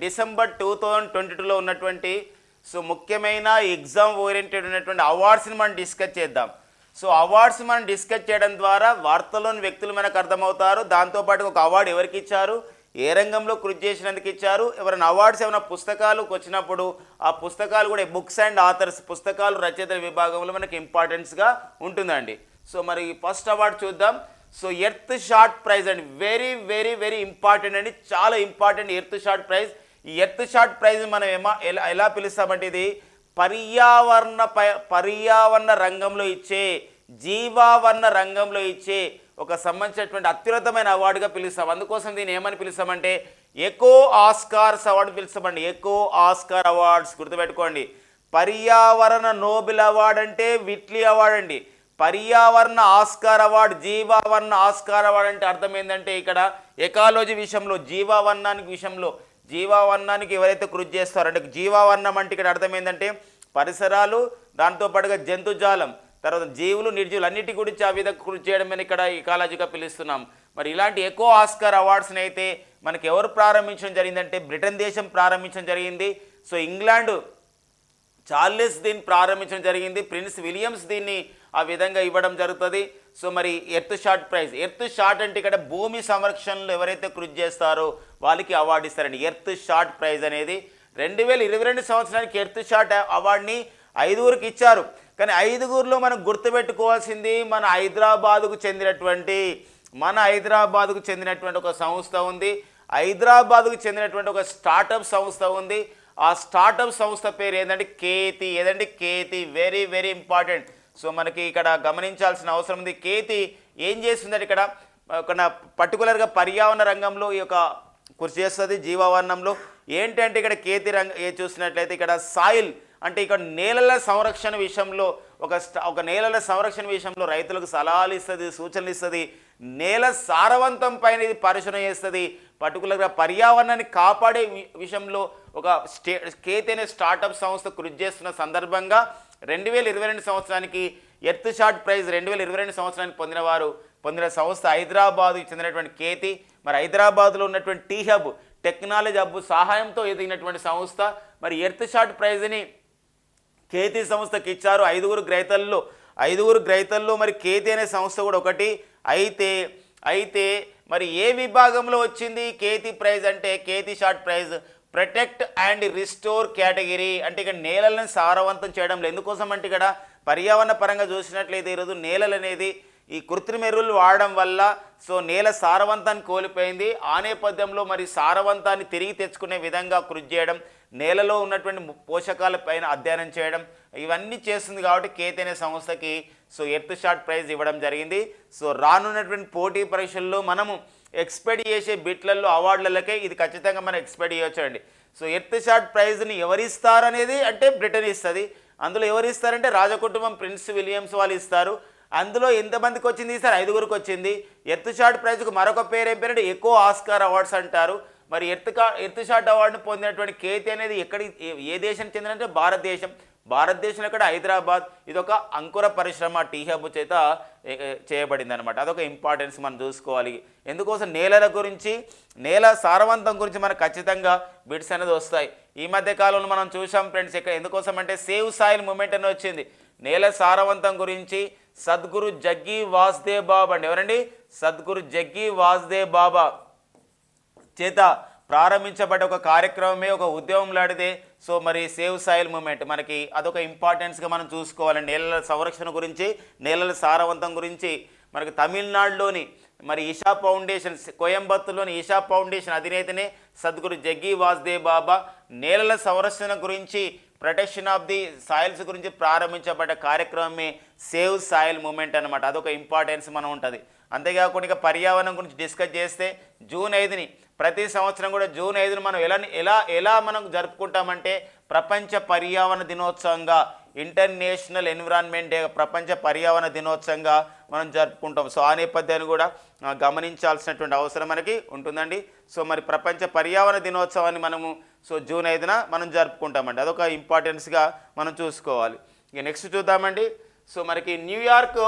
December 2022లో ఉన్నటువంటి so ముఖ్యమైన exam oriented ఉన్నటువంటి అవార్డ్స్ని మనం డిస్కస్ చేద్దాం. సో అవార్డ్స్ మనం డిస్కస్ చేయడం ద్వారా వార్తల్లోని వ్యక్తులు మనకు అర్థమవుతారు. దాంతోపాటు ఒక అవార్డు ఎవరికి ఇచ్చారు, ఏ రంగంలో కృషి చేసినందుకు ఇచ్చారు, ఎవరైనా అవార్డ్స్ ఏమైనా పుస్తకాలు వచ్చినప్పుడు ఆ పుస్తకాలు కూడా బుక్స్ అండ్ ఆథర్స్ పుస్తకాలు రచయితల విభాగంలో మనకి ఇంపార్టెన్స్గా ఉంటుందండి. సో మరి ఫస్ట్ అవార్డు చూద్దాం. సో ఎర్త్ షాట్ ప్రైజ్ అండి, వెరీ వెరీ వెరీ ఇంపార్టెంట్ అండి, చాలా ఇంపార్టెంట్ ఎర్త్ షాట్ ప్రైజ్. ఈ ఎర్త్ షాట్ ప్రైజ్ మనం ఎలా పిలుస్తామంటే ఇది పర్యావరణ రంగంలో ఇచ్చే, జీవావరణ రంగంలో ఇచ్చే ఒక సంబంధించినటువంటి అత్యున్నతమైన అవార్డుగా పిలుస్తాం. అందుకోసం దీన్ని ఏమని పిలుస్తామంటే ఎకో ఆస్కార్స్ అవార్డు పిలుస్తామండి. ఎకో ఆస్కార్ అవార్డ్స్ గుర్తుపెట్టుకోండి. పర్యావరణ నోబెల్ అవార్డు అంటే విట్లీ అవార్డు అండి. పర్యావరణ ఆస్కార్ అవార్డు, జీవావరణ ఆస్కార్ అవార్డు అంటే అర్థం ఏంటంటే ఇక్కడ ఎకాలజీ విషయంలో జీవావరణానికి ఎవరైతే కృషి చేస్తారో అంటే జీవావరణం అంటే ఇక్కడ అర్థం ఏంటంటే పరిసరాలు, దాంతోపాటుగా జంతుజాలం, తర్వాత జీవులు, నిర్జీవులు అన్నిటి గురించి ఆ విధంగా కృషి చేయడం అని ఇక్కడ ఎకాలజీగా పిలుస్తున్నాం. మరి ఇలాంటి ఎకో ఆస్కార్ అవార్డ్స్ని అయితే మనకి ఎవరు ప్రారంభించడం జరిగిందంటే బ్రిటన్ దేశం ప్రారంభించడం జరిగింది. సో ఇంగ్లాండ్ చార్లెస్ దీన్ని ప్రారంభించడం జరిగింది. ప్రిన్స్ విలియమ్స్ దీన్ని ఆ విధంగా ఇవ్వడం జరుగుతుంది. సో మరి earth shot prize, earth shot అంటే ఇక్కడ భూమి సంరక్షణలో ఎవరైతే కృషి చేస్తారో వాళ్ళకి అవార్డు ఇస్తారండి. ఎర్త్ షాట్ ప్రైజ్ అనేది 2022 సంవత్సరానికి ఎర్త్ షాట్ అవార్డుని 5గురికి ఇచ్చారు. కానీ 5గురిలో మనం గుర్తుపెట్టుకోవాల్సింది మన హైదరాబాదుకు చెందినటువంటి ఒక సంస్థ ఉంది. హైదరాబాదుకు చెందినటువంటి ఒక స్టార్టప్ సంస్థ ఉంది. ఆ స్టార్టప్ సంస్థ పేరు ఏంటంటే Kethi. Very very important. So మనకి ఇక్కడ గమనించాల్సిన అవసరం ఉంది. కేతి ఏం చేస్తుందంటే ఇక్కడ ఒక పర్టికులర్గా పర్యావరణ రంగంలో ఈ యొక్క కృషి చేస్తుంది. జీవావరణంలో ఏంటంటే ఇక్కడ కేతి చూసినట్లయితే ఇక్కడ సాయిల్ అంటే ఇక్కడ నేలల సంరక్షణ విషయంలో ఒక నేలల సంరక్షణ విషయంలో రైతులకు సలహాలు ఇస్తుంది, సూచనలు ఇస్తుంది. నేల సారవంతం పైన ఇది పరిశోధన చేస్తుంది. పర్టికులర్గా పర్యావరణాన్ని కాపాడే విషయంలో ఒక కేతి అనే స్టార్టప్ సంస్థ కృషి చేస్తున్న సందర్భంగా 2022 సంవత్సరానికి ఎర్త్ షాట్ ప్రైజ్ 2022 సంవత్సరానికి పొందిన సంస్థ హైదరాబాద్కి చెందినటువంటి కేతి. మరి హైదరాబాద్లో ఉన్నటువంటి టీ హబ్, టెక్నాలజీ హబ్ సహాయంతో ఎదిగినటువంటి సంస్థ. మరి ఎర్త్ షాట్ ప్రైజ్ని కేతి సంస్థకి ఇచ్చారు. 5గురు గ్రహీతల్లో మరి కేతి అనే సంస్థ కూడా ఒకటి. అయితే మరి ఏ విభాగంలో వచ్చింది కేతి ప్రైజ్ అంటే కేతి shot prize protect and restore category. అంటే ఇక్కడ నేలలను సారవంతం చేయడంలో ఎందుకోసం అంటే ఇక్కడ పర్యావరణ పరంగా చూసినట్లయితే ఈరోజు నేలలు అనేది ఈ కృత్రిమ ఎరువులు వాడడం వల్ల సో నేల సారవంతాన్ని కోల్పోయింది. ఆ నేపథ్యంలో మరి సారవంతాన్ని తిరిగి తెచ్చుకునే విధంగా కృషి చేయడం, నేలలో ఉన్నటువంటి పోషకాల పైన అధ్యయనం చేయడం, ఇవన్నీ చేస్తుంది. కాబట్టి కేతి అనే సంస్థకి సో ఎర్త్ షాట్ ప్రైజ్ ఇవ్వడం జరిగింది. సో రానున్నటువంటి పోటీ పరీక్షల్లో మనము ఎక్స్పెక్ట్ చేసే బిట్లలో అవార్డులకే ఇది ఖచ్చితంగా మనం ఎక్స్పెక్ట్ చేయొచ్చండి. సో ఎర్త్ షాట్ ప్రైజ్ని ఎవరిస్తారు అనేది అంటే బ్రిటన్ ఇస్తుంది. అందులో ఎవరు ఇస్తారంటే రాజకుటుంబం, ప్రిన్స్ విలియమ్స్ వాళ్ళు ఇస్తారు. అందులో ఎంతమందికి వచ్చింది సార్? 5గురికి వచ్చింది. ఎర్త్ షాట్ ప్రైజ్కు మరొక పేరు ఏం పేరంటే ఎకో ఆస్కార్ అవార్డ్స్ అంటారు. మరి ఎర్త్ షాట్ అవార్డును పొందినటువంటి కేతి అనేది ఏ దేశానికి చెందినంటే భారతదేశంలో ఇక్కడ హైదరాబాద్. ఇదొక అంకుర పరిశ్రమ టీ హబ్ చేత చేయబడింది అనమాట. అదొక ఇంపార్టెన్స్ మనం చూసుకోవాలి. ఎందుకోసం నేల సారవంతం గురించి మనకు ఖచ్చితంగా బిట్స్ అనేది వస్తాయి. ఈ మధ్య కాలంలో మనం చూసాం ఫ్రెండ్స్, ఎందుకోసం అంటే సేవ్ సాయిల్ మూమెంట్ అని వచ్చింది. నేల సారవంతం గురించి సద్గురు జగ్గి వాసుదేవ్ బాబా అండి, ఎవరండి? సద్గురు జగ్గి వాసుదేవ్ బాబా చేత ప్రారంభించబడ్డ ఒక కార్యక్రమమే, ఒక ఉద్యమం లాంటిదే. సో మరి సేవ్ సాయిల్ మూమెంట్ మనకి అదొక ఇంపార్టెన్స్గా మనం చూసుకోవాలి. నేలల సంరక్షణ గురించి, నేలల సారవంతం గురించి మనకి తమిళనాడులోని మరి ఈషా ఫౌండేషన్, కోయంబత్తూరులోని ఈషా ఫౌండేషన్ అధినేతనే సద్గురు జగ్గి వాసుదేవ్ బాబా నేలల సంరక్షణ గురించి, ప్రొటెక్షన్ ఆఫ్ ది సాయిల్స్ గురించి ప్రారంభించబడ్డ కార్యక్రమమే సేవ్ సాయిల్ మూమెంట్ అనమాట. అదొక ఇంపార్టెన్స్ మనం ఉంటుంది. అంతేకాకుండా ఇక పర్యావరణం గురించి డిస్కస్ చేస్తే జూన్ 5ని ప్రతి సంవత్సరం కూడా జూన్ 5ను మనం ఎలా మనం జరుపుకుంటామంటే ప్రపంచ పర్యావరణ దినోత్సవంగా, ఇంటర్నేషనల్ ఎన్విరాన్మెంట్ డే, ప్రపంచ పర్యావరణ దినోత్సవంగా మనం జరుపుకుంటాం. సో ఆ నేపథ్యాన్ని కూడా గమనించాల్సినటువంటి అవసరం మనకి ఉంటుందండి. సో మరి ప్రపంచ పర్యావరణ దినోత్సవాన్ని మనము జూన్ 5న మనం జరుపుకుంటామండి. అదొక ఇంపార్టెన్స్గా మనం చూసుకోవాలి. ఇక నెక్స్ట్ చూద్దామండి. సో మనకి New York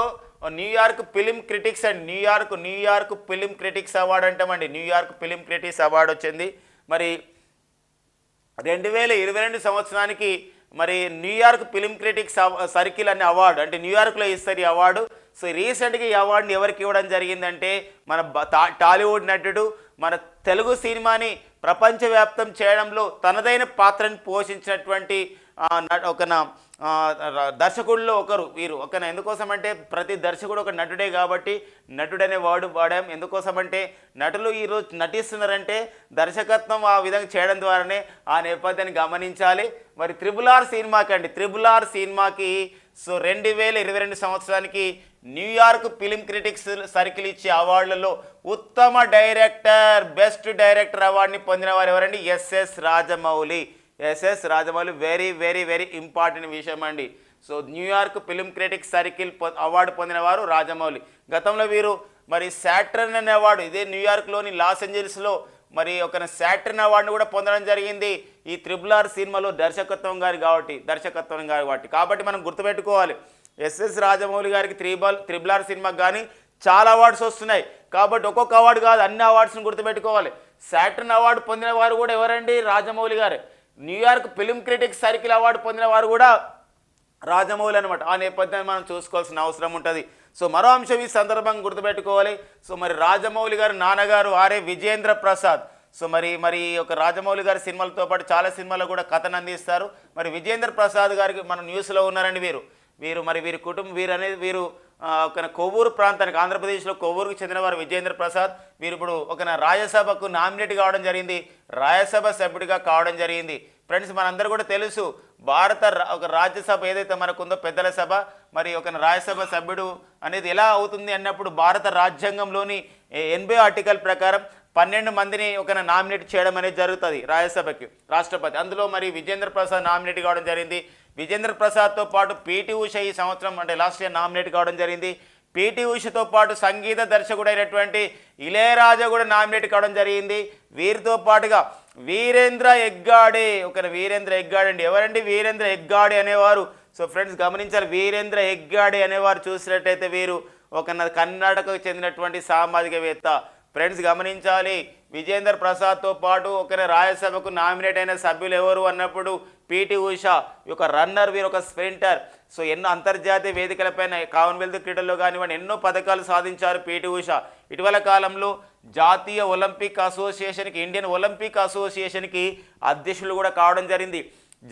film critics and New York film critics award అంటామండి. న్యూయార్క్ ఫిలిం క్రిటిక్స్ అవార్డు వచ్చింది. మరి 2022 సంవత్సరానికి మరి న్యూయార్క్ ఫిల్మ్ క్రిటిక్స్ సర్కిల్ అనే అవార్డు, అంటే న్యూయార్క్లో ఇస్తారు ఈ అవార్డు. సో రీసెంట్గా ఈ అవార్డుని ఎవరికి ఇవ్వడం జరిగిందంటే మన టాలీవుడ్ నటుడు మన తెలుగు సినిమాని ప్రపంచవ్యాప్తం చేయడంలో తనదైన పాత్రను పోషించినటువంటి ఒక దర్శకుల్లో ఒకరు వీరు. ఎందుకోసం అంటే ప్రతి దర్శకుడు ఒక నటుడే కాబట్టి నటుడనే వాడాం. ఎందుకోసం అంటే నటులు ఈరోజు నటిస్తున్నారంటే దర్శకత్వం ఆ విధంగా చేయడం ద్వారానే ఆ నేపథ్యాన్ని గమనించాలి. మరి త్రిబుల్ ఆర్ సినిమాకి సో 2022 సంవత్సరానికి న్యూయార్క్ ఫిల్మ్ క్రిటిక్స్ సర్కిల్ ఇచ్చే అవార్డులలో ఉత్తమ డైరెక్టర్, బెస్ట్ డైరెక్టర్ అవార్డుని పొందిన వారు ఎవరండి? S S Rajamouli. Very very very important విషయం అండి. So New York film critics circle award పొందిన వారు రాజమౌళి. గతంలో వీరు మరి సాటర్న్ అనే అవార్డు ఇదే న్యూయార్క్లోని లాస్ ఏంజల్స్లో మరి ఒక సాటర్న్ అవార్డును కూడా పొందడం జరిగింది ఈ త్రిబుల్ సినిమాలో దర్శకత్వం కాబట్టి మనం గుర్తుపెట్టుకోవాలి ఎస్ఎస్ రాజమౌళి గారికి త్రిబుల్ ఆర్ సినిమాకి కానీ చాలా అవార్డ్స్ వస్తున్నాయి. కాబట్టి ఒక్కొక్క అవార్డు కాదు, అన్ని అవార్డ్స్ని గుర్తుపెట్టుకోవాలి. సాటర్న్ అవార్డు పొందిన వారు కూడా ఎవరండి? రాజమౌళి గారు. New York film critics circle award పొందిన వారు కూడా రాజమౌళి అనమాట. ఆ నేపథ్యాన్ని మనం చూసుకోవాల్సిన అవసరం ఉంటుంది. సో మరో అంశం ఈ సందర్భంగా గుర్తుపెట్టుకోవాలి. సో మరి రాజమౌళి గారు నాన్నగారు ఆర్ఏ విజేంద్ర ప్రసాద్. సో మరి ఒక రాజమౌళి గారి సినిమాలతో పాటు చాలా సినిమాల్లో కూడా కథను అందిస్తారు. మరి విజేంద్ర ప్రసాద్ గారికి మన న్యూస్లో ఉన్నారండి వీరి కుటుంబం వీరు ఒక కొవ్వూరు ప్రాంతానికి ఆంధ్రప్రదేశ్లో కొవ్వూరుకు చెందినవారు విజేంద్ర ప్రసాద్. వీరు ఇప్పుడు ఒక రాజ్యసభకు నామినేట్ కావడం జరిగింది, రాజ్యసభ సభ్యుడిగా కావడం జరిగింది. ఫ్రెండ్స్ మనందరూ కూడా తెలుసు ఒక రాజ్యసభ ఏదైతే మనకుందో పెద్దల సభ, మరి ఒక రాజ్యసభ సభ్యుడు అనేది ఎలా అవుతుంది అన్నప్పుడు భారత రాజ్యాంగంలోని 80 ఆర్టికల్ ప్రకారం 12 మందిని ఒక నామినేట్ చేయడం అనేది జరుగుతుంది రాజ్యసభకి రాష్ట్రపతి. అందులో మరి విజేంద్ర ప్రసాద్ నామినేట్ కావడం జరిగింది. విజేంద్ర ప్రసాద్తో పాటు పీటీ ఉష ఈ సంవత్సరం అంటే లాస్ట్ ఇయర్ నామినేట్ కావడం జరిగింది. పీటీ ఉషతో పాటు సంగీత దర్శకుడైనటువంటి ఇళయరాజా కూడా నామినేట్ కావడం జరిగింది. వీరితో పాటుగా వీరేంద్ర ఎగ్గాడే అండి. ఎవరండి వీరేంద్ర ఎగ్గాడే అనేవారు? సో ఫ్రెండ్స్ గమనించాలి, వీరేంద్ర ఎగ్గాడే అనేవారు చూసినట్టయితే వీరు ఒక కర్ణాటకకు చెందినటువంటి సామాజికవేత్త. ఫ్రెండ్స్ గమనించాలి, విజేంద్ర ప్రసాద్తో పాటు ఒక రాజ్యసభకు నామినేట్ అయిన సభ్యులు ఎవరు అన్నప్పుడు పీటీ ఉష, ఒక రన్నర్, వీరు ఒక స్ప్రింటర్. సో ఎన్నో అంతర్జాతీయ వేదికలపైన కామన్వెల్త్ క్రీడల్లో కానివ్వండి ఎన్నో పథకాలు సాధించారు పీటీ ఉష. ఇటీవల కాలంలో జాతీయ ఒలింపిక్ అసోసియేషన్కి, ఇండియన్ ఒలింపిక్ అసోసియేషన్కి అధ్యక్షులు కూడా కావడం జరిగింది.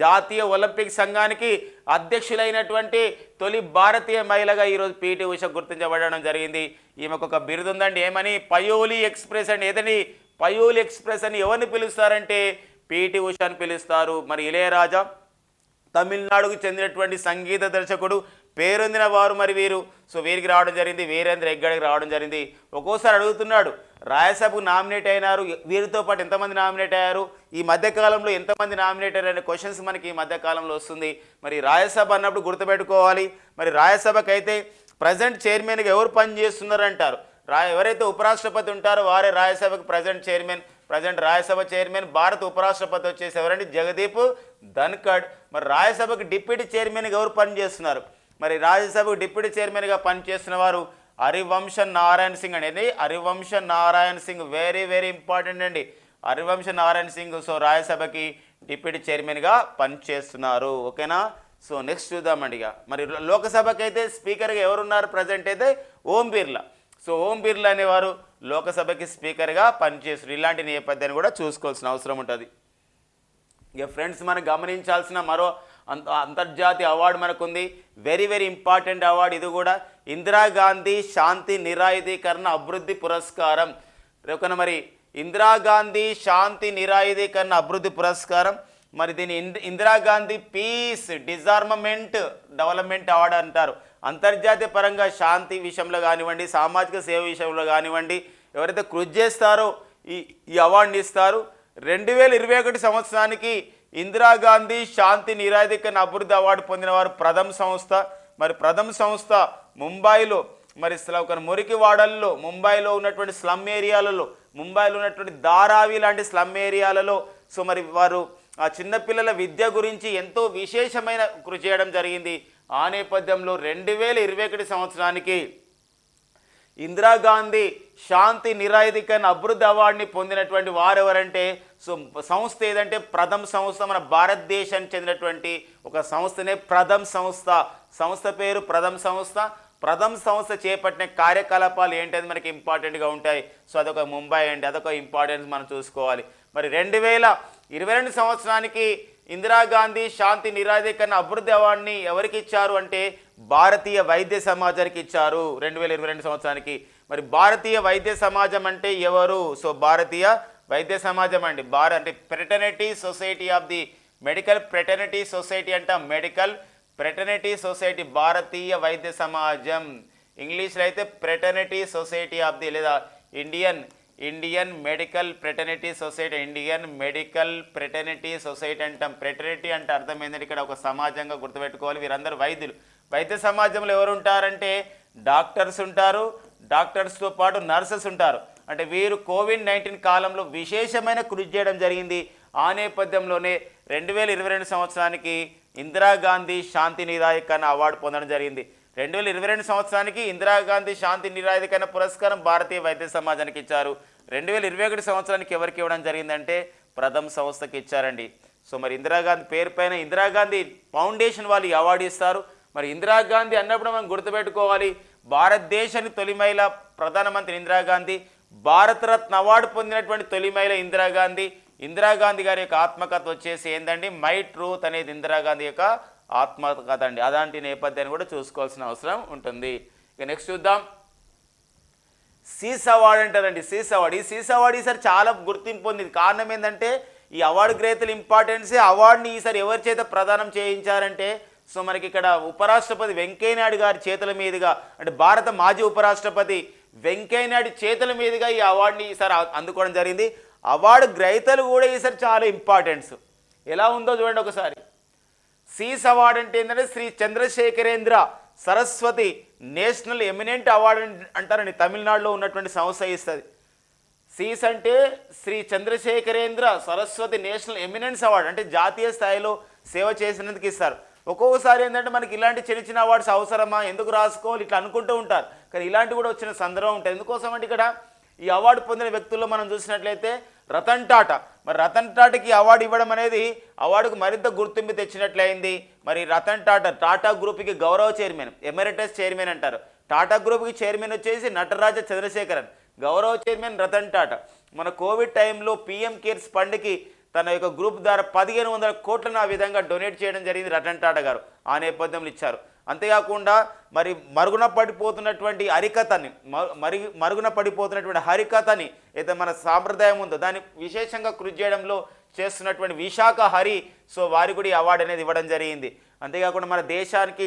జాతీయ ఒలింపిక్ సంఘానికి అధ్యక్షులైనటువంటి తొలి భారతీయ మహిళగా ఈరోజు పీటీ ఉష గుర్తించబడడం జరిగింది. ఈమెకు ఒక బిరుదు ఉందండి, ఏమని? పయోలి ఎక్స్ప్రెస్ అండి. ఏదని? పయోలి ఎక్స్ప్రెస్ అని ఎవరిని పిలుస్తారంటే పీటీ ఉష అని పిలుస్తారు. మరి ఇళయరాజా తమిళనాడుకు చెందినటువంటి సంగీత దర్శకుడు, పేరొందిన వారు మరి వీరు. సో వీరికి రావడం జరిగింది, వీరేంద్ర ఎగ్గాడికి రావడం జరిగింది. ఒక్కోసారి అడుగుతున్నాడు రాజ్యసభకు నామినేట్ అయినారు, వీరితో పాటు ఎంతమంది నామినేట్ అయ్యారు, ఈ మధ్యకాలంలో ఎంతమంది నామినేట్ అయ్యారు అనే క్వశ్చన్స్ మనకి ఈ మధ్యకాలంలో వస్తుంది. మరి రాజ్యసభ అన్నప్పుడు గుర్తుపెట్టుకోవాలి, మరి రాజ్యసభకైతే ప్రజెంట్ చైర్మన్గా ఎవరు పనిచేస్తున్నారు అంటారు. ఎవరైతే ఉపరాష్ట్రపతి ఉంటారో వారే రాజ్యసభకు ప్రజెంట్ రాజ్యసభ చైర్మన్. భారత ఉపరాష్ట్రపతి వచ్చేసి ఎవరండి? జగదీప్ ధన్ఖడ్. మరి రాజ్యసభకు డిప్యూటీ చైర్మన్గా ఎవరు పనిచేస్తున్నారు? మరి రాజ్యసభకు డిప్యూటీ చైర్మన్గా పనిచేస్తున్న వారు హరివంశ నారాయణ సింగ్ అండి. Harivamsha Narayana Singh very very important అండి. హరివంశ నారాయణ సింగ్ సో రాజ్యసభకి డిప్యూటీ చైర్మన్గా పనిచేస్తున్నారు. ఓకేనా? సో నెక్స్ట్ చూద్దామండి. మరి లోకసభకి అయితే స్పీకర్గా ఎవరున్నారు? ప్రజెంట్ అయితే ఓం బిర్లా. సో ఓం బిర్లా అనేవారు లోకసభకి స్పీకర్గా పనిచేస్తారు. ఇలాంటి నేపథ్యాన్ని కూడా చూసుకోవాల్సిన అవసరం ఉంటుంది. ఇక ఫ్రెండ్స్ మనం గమనించాల్సిన మరో అంతర్జాతీయ అవార్డు మనకుంది, వెరీ వెరీ ఇంపార్టెంట్ అవార్డు. ఇది కూడా ఇందిరాగాంధీ శాంతి నిరాయుధీకరణ అభివృద్ధి పురస్కారం. మరి ఇందిరాగాంధీ శాంతి నిరాయుధీకరణ అభివృద్ధి పురస్కారం. మరి దీన్ని Indira Gandhi piece disarmament development award అంటారు. అంతర్జాతీయ పరంగా శాంతి విషయంలో కానివ్వండి, సామాజిక సేవ విషయంలో కానివ్వండి ఎవరైతే కృషి చేస్తారో ఈ అవార్డుని ఇస్తారు. 2021 సంవత్సరానికి ఇందిరాగాంధీ శాంతి నిరాయుధీకరణ అభివృద్ధి అవార్డు పొందిన వారు ప్రథమ్ సంస్థ. మరి ప్రథమ్ సంస్థ ముంబైలో మరి ఒక మురికి వాడల్లో, ముంబైలో ఉన్నటువంటి స్లమ్ ఏరియాలలో, ముంబైలో ఉన్నటువంటి ధారావి లాంటి స్లమ్ ఏరియాలలో సో మరి వారు ఆ చిన్నపిల్లల విద్య గురించి ఎంతో విశేషమైన కృషి చేయడం జరిగింది. ఆ నేపథ్యంలో 2021 సంవత్సరానికి ఇందిరాగాంధీ శాంతి నిరాయుధికరణ అభివృద్ధి అవార్డుని పొందినటువంటి వారు ఎవరంటే సో సంస్థ ఏదంటే ప్రథమ్ సంస్థ, మన భారతదేశానికి చెందినటువంటి ఒక సంస్థనే ప్రథమ్ సంస్థ. సంస్థ పేరు ప్రథమ్ సంస్థ. ప్రథమ్ సంస్థ చేపట్టిన కార్యకలాపాలు ఏంటది మనకి ఇంపార్టెంట్గా ఉంటాయి. సో అదొక ముంబై అండి, అదొక ఇంపార్టెన్స్ మనం చూసుకోవాలి. మరి 2022 సంవత్సరానికి ఇందిరాగాంధీ శాంతి నిరాయుధీకరణ అభివృద్ధి అవార్డుని ఎవరికి ఇచ్చారు అంటే భారతీయ వైద్య సమాజానికి ఇచ్చారు 2022 సంవత్సరానికి. మరి భారతీయ వైద్య సమాజం అంటే ఎవరు? సో భారతీయ వైద్య సమాజం అండి. అంటే fraternity society of the medical fraternity society అంట, మెడికల్ ఫ్రెటర్నిటీ సొసైటీ, భారతీయ వైద్య సమాజం. ఇంగ్లీష్లో అయితే ఫ్రెటర్నిటీ సొసైటీ ఆఫ్ ది లేదా Indian medical fraternity society, Indian medical fraternity society అంటాం. ఫ్రెటర్నిటీ అంటే అర్థం ఏంటంటే ఇక్కడ ఒక సమాజంగా గుర్తుపెట్టుకోవాలి. వీరందరూ వైద్యులు. వైద్య సమాజంలో ఎవరు ఉంటారంటే డాక్టర్స్ ఉంటారు, డాక్టర్స్తో పాటు నర్సెస్ ఉంటారు. అంటే వీరు కోవిడ్-19 కాలంలో విశేషమైన కృషి చేయడం జరిగింది. ఆ నేపథ్యంలోనే 2022 సంవత్సరానికి ఇందిరాగాంధీ శాంతి నిరాయుధీకరణ అవార్డు పొందడం జరిగింది. 2022 సంవత్సరానికి ఇందిరాగాంధీ శాంతి నిరాయుధీకరణ పురస్కారం భారతీయ వైద్య సమాజానికి ఇచ్చారు. 2021 సంవత్సరానికి ఎవరికి ఇవ్వడం జరిగిందంటే ప్రథమ్ సంస్థకి ఇచ్చారండి. సో మరి ఇందిరాగాంధీ పేరు పైన ఇందిరాగాంధీ ఫౌండేషన్ వాళ్ళు ఈ అవార్డు ఇస్తారు. మరి ఇందిరాగాంధీ అన్నప్పుడు మనం గుర్తుపెట్టుకోవాలి, భారతదేశానికి తొలి మహిళ ప్రధానమంత్రి ఇందిరాగాంధీ, భారతరత్న అవార్డు పొందినటువంటి తొలి మహిళ ఇందిరాగాంధీ. ఇందిరాగాంధీ గారి యొక్క ఆత్మకథ వచ్చేసి ఏంటండి మై ట్రూత్ అనేది ఇందిరాగాంధీ యొక్క ఆత్మకథ అండి. అలాంటి నేపథ్యాన్ని కూడా చూసుకోవాల్సిన అవసరం ఉంటుంది. ఇక నెక్స్ట్ చూద్దాం. సీస్ అవార్డు అంటారండి. సీస్ అవార్డు, ఈ సీస్ అవార్డు ఈసారి చాలా గుర్తింపు పొందింది. కారణం ఏంటంటే ఈ అవార్డు గ్రహీతల ఇంపార్టెన్సే. అవార్డుని ఈసారి ఎవరి చేత ప్రదానం చేయించారంటే సో మనకి ఇక్కడ ఉపరాష్ట్రపతి వెంకయ్యనాయుడు గారి చేతుల మీదుగా, అంటే భారత మాజీ ఉపరాష్ట్రపతి వెంకయ్యనాయుడు చేతుల మీదుగా ఈ అవార్డుని ఈసారి అందుకోవడం జరిగింది. అవార్డు గ్రహీతలు కూడా ఈసారి చాలా ఇంపార్టెన్స్. ఎలా ఉందో చూడండి ఒకసారి. సీస్ అవార్డు అంటే ఏంటంటే Shri Chandrasekharendra Saraswati national eminent award అంటారండి. తమిళనాడులో ఉన్నటువంటి సంస్థ ఇస్తుంది. సీస్ అంటే Shri Chandrasekharendra Saraswati national eminence award, అంటే జాతీయ స్థాయిలో సేవ చేసినందుకు ఇస్తారు. ఒక్కొక్కసారి ఏంటంటే మనకి ఇలాంటి చిన్న చిన్న అవార్డ్స్ అవసరమా, ఎందుకు రాసుకోవాలి, ఇట్లా అనుకుంటూ ఉంటారు. కానీ ఇలాంటి కూడా వచ్చిన సందర్భం ఉంటుంది. ఎందుకోసం అంటే ఇక్కడ ఈ అవార్డు పొందిన వ్యక్తుల్లో మనం చూసినట్లయితే రతన్ టాటా. మరి రతన్ టాటాకి అవార్డు ఇవ్వడం అనేది అవార్డుకు మరింత గుర్తింపు తెచ్చినట్లయింది. మరి రతన్ టాటా టాటా గ్రూప్కి గౌరవ చైర్మన్, ఎమెరిటస్ చైర్మన్ అంటారు. టాటా గ్రూప్కి చైర్మన్ వచ్చేసి నటరాజ చంద్రశేఖరన్, గౌరవ చైర్మన్ రతన్ టాటా. మన కోవిడ్ టైంలో పిఎం కేర్స్ ఫండ్కి తన యొక్క గ్రూప్ ద్వారా 1500 కోట్లను ఆ విధంగా డొనేట్ చేయడం జరిగింది రతన్ టాటా గారు. ఆ నేపథ్యంలో ఇచ్చారు. అంతేకాకుండా మరి మరుగున పడిపోతున్నటువంటి హరికథని అయితే మన సాంప్రదాయం ఉందో దాన్ని విశేషంగా కృషి చేయడంలో చేస్తున్నటువంటి విశాఖ హరి, సో వారికి కూడా ఈ అవార్డు అనేది ఇవ్వడం జరిగింది. అంతేకాకుండా మన దేశానికి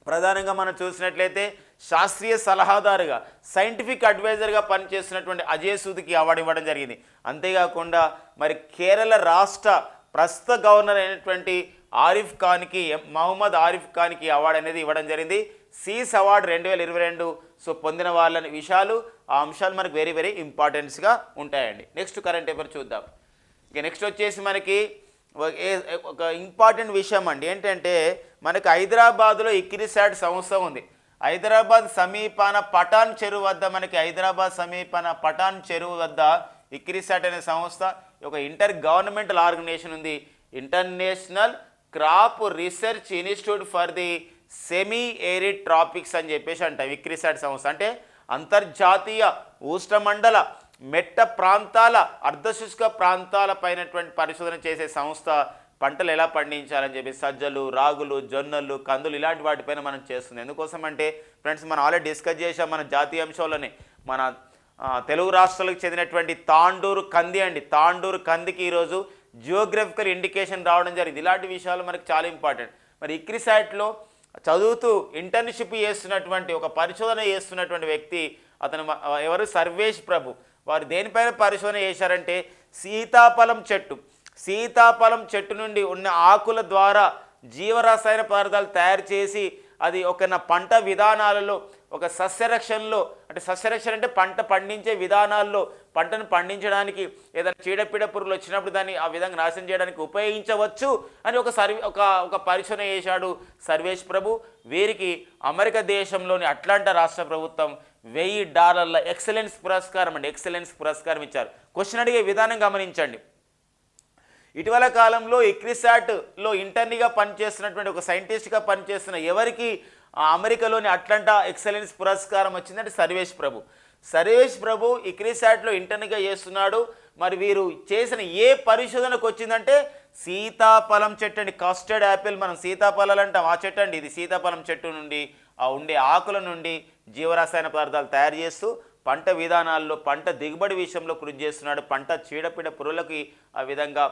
ప్రధానంగా మనం చూసినట్లయితే శాస్త్రీయ సలహాదారుగా, సైంటిఫిక్ అడ్వైజర్గా పనిచేస్తున్నటువంటి అజయ్ సూద్కి అవార్డు ఇవ్వడం జరిగింది. అంతేకాకుండా మరి కేరళ రాష్ట్ర ప్రస్తుత గవర్నర్ అయినటువంటి ఆరిఫ్ ఖాన్కి, మహమ్మద్ ఆరిఫ్ ఖాన్కి అవార్డు అనేది ఇవ్వడం జరిగింది. సీస్ అవార్డు 2022 సో పొందిన వాళ్ళ విషయాలు, ఆ అంశాలు మనకు వెరీ వెరీ ఇంపార్టెన్స్గా ఉంటాయండి. నెక్స్ట్ కరెంట్ అఫైర్ చూద్దాం. ఇక నెక్స్ట్ వచ్చేసి మనకి ఒక ఇంపార్టెంట్ విషయం అండి. ఏంటంటే మనకి హైదరాబాద్లో ఇక్రిసాట్ సంస్థ ఉంది. హైదరాబాద్ సమీపాన పటాన్ చెరువు వద్ద ఇక్రిసాట్ అనే సంస్థ, ఒక ఇంటర్ గవర్నమెంటల్ ఆర్గనైజేషన్ ఉంది. International crop research institute for the semi arid tropics అని చెప్పేసి అంటాం ఇక్రిసాట్ సంస్థ. అంటే అంతర్జాతీయ ఉష్ణమండల మెట్ట ప్రాంతాల, అర్ధశుష్క ప్రాంతాల పైనటువంటి పరిశోధన చేసే సంస్థ. పంటలు ఎలా పండించాలని చెప్పి సజ్జలు, రాగులు, జొన్నలు, కందులు ఇలాంటి వాటిపైన మనం చేస్తుంది. ఎందుకోసం అంటే ఫ్రెండ్స్ మనం ఆల్రెడీ డిస్కస్ చేసాం మన జాతీయ అంశంలోనే. మన తెలుగు రాష్ట్రాలకు చెందినటువంటి తాండూరు కంది అండి. తాండూరు కందికి ఈరోజు జియోగ్రఫికల్ ఇండికేషన్ రావడం జరిగింది. ఇలాంటి విషయాలు మనకి చాలా ఇంపార్టెంట్. మరి ఇక్రిసాట్లో చదువుతూ ఇంటర్న్షిప్ చేస్తున్నటువంటి, ఒక పరిశోధన చేస్తున్నటువంటి వ్యక్తి అతను ఎవరు, సర్వేష్ ప్రభు. వారు దేనిపైన పరిశోధన చేశారంటే సీతాఫలం చెట్టు నుండి ఉన్న ఆకుల ద్వారా జీవరసాయన పదార్థాలు తయారు చేసి అది ఒక పంట విధానాలలో ఒక సస్యరక్షణలో, అంటే సస్యరక్షణ అంటే పంట పండించే విధానాల్లో పంటను పండించడానికి ఏదైనా చీడపీడ పురుగులు వచ్చినప్పుడు దాన్ని ఆ విధంగా నాశనం చేయడానికి ఉపయోగించవచ్చు అని ఒక పరిశోధన చేశాడు సర్వేష్ ప్రభు. వీరికి అమెరికా దేశంలోని అట్లాంటా రాష్ట్ర ప్రభుత్వం $1000 ఎక్సలెన్స్ పురస్కారం ఎక్సలెన్స్ పురస్కారం ఇచ్చారు. క్వశ్చన్ అడిగే విధానం గమనించండి. ఇటీవల కాలంలో ఇక్రిసాట్లో ఇంటర్నీగా పనిచేస్తున్నటువంటి ఒక సైంటిస్ట్గా పనిచేస్తున్న ఎవరికి అమెరికాలోని అట్లాంటా ఎక్సలెన్స్ పురస్కారం వచ్చిందంటే సర్వేష్ ప్రభు ఇక్రిసాట్లో ఇంటర్నీగా చేస్తున్నాడు. మరి వీరు చేసిన ఏ పరిశోధనకు వచ్చిందంటే సీతాఫలం చెట్టు అండి, కస్టర్డ్ యాపిల్, మనం సీతాఫలాలు అంటాం ఆ చెట్టు అండి. ఇది సీతాఫలం చెట్టు నుండి ఆ ఉండే ఆకుల నుండి జీవరసాయన పదార్థాలు తయారు చేస్తూ పంట విధానాల్లో పంట దిగుబడి విషయంలో కృషి చేస్తున్నాడు. పంట చీడపీడ పురుగులకి ఆ విధంగా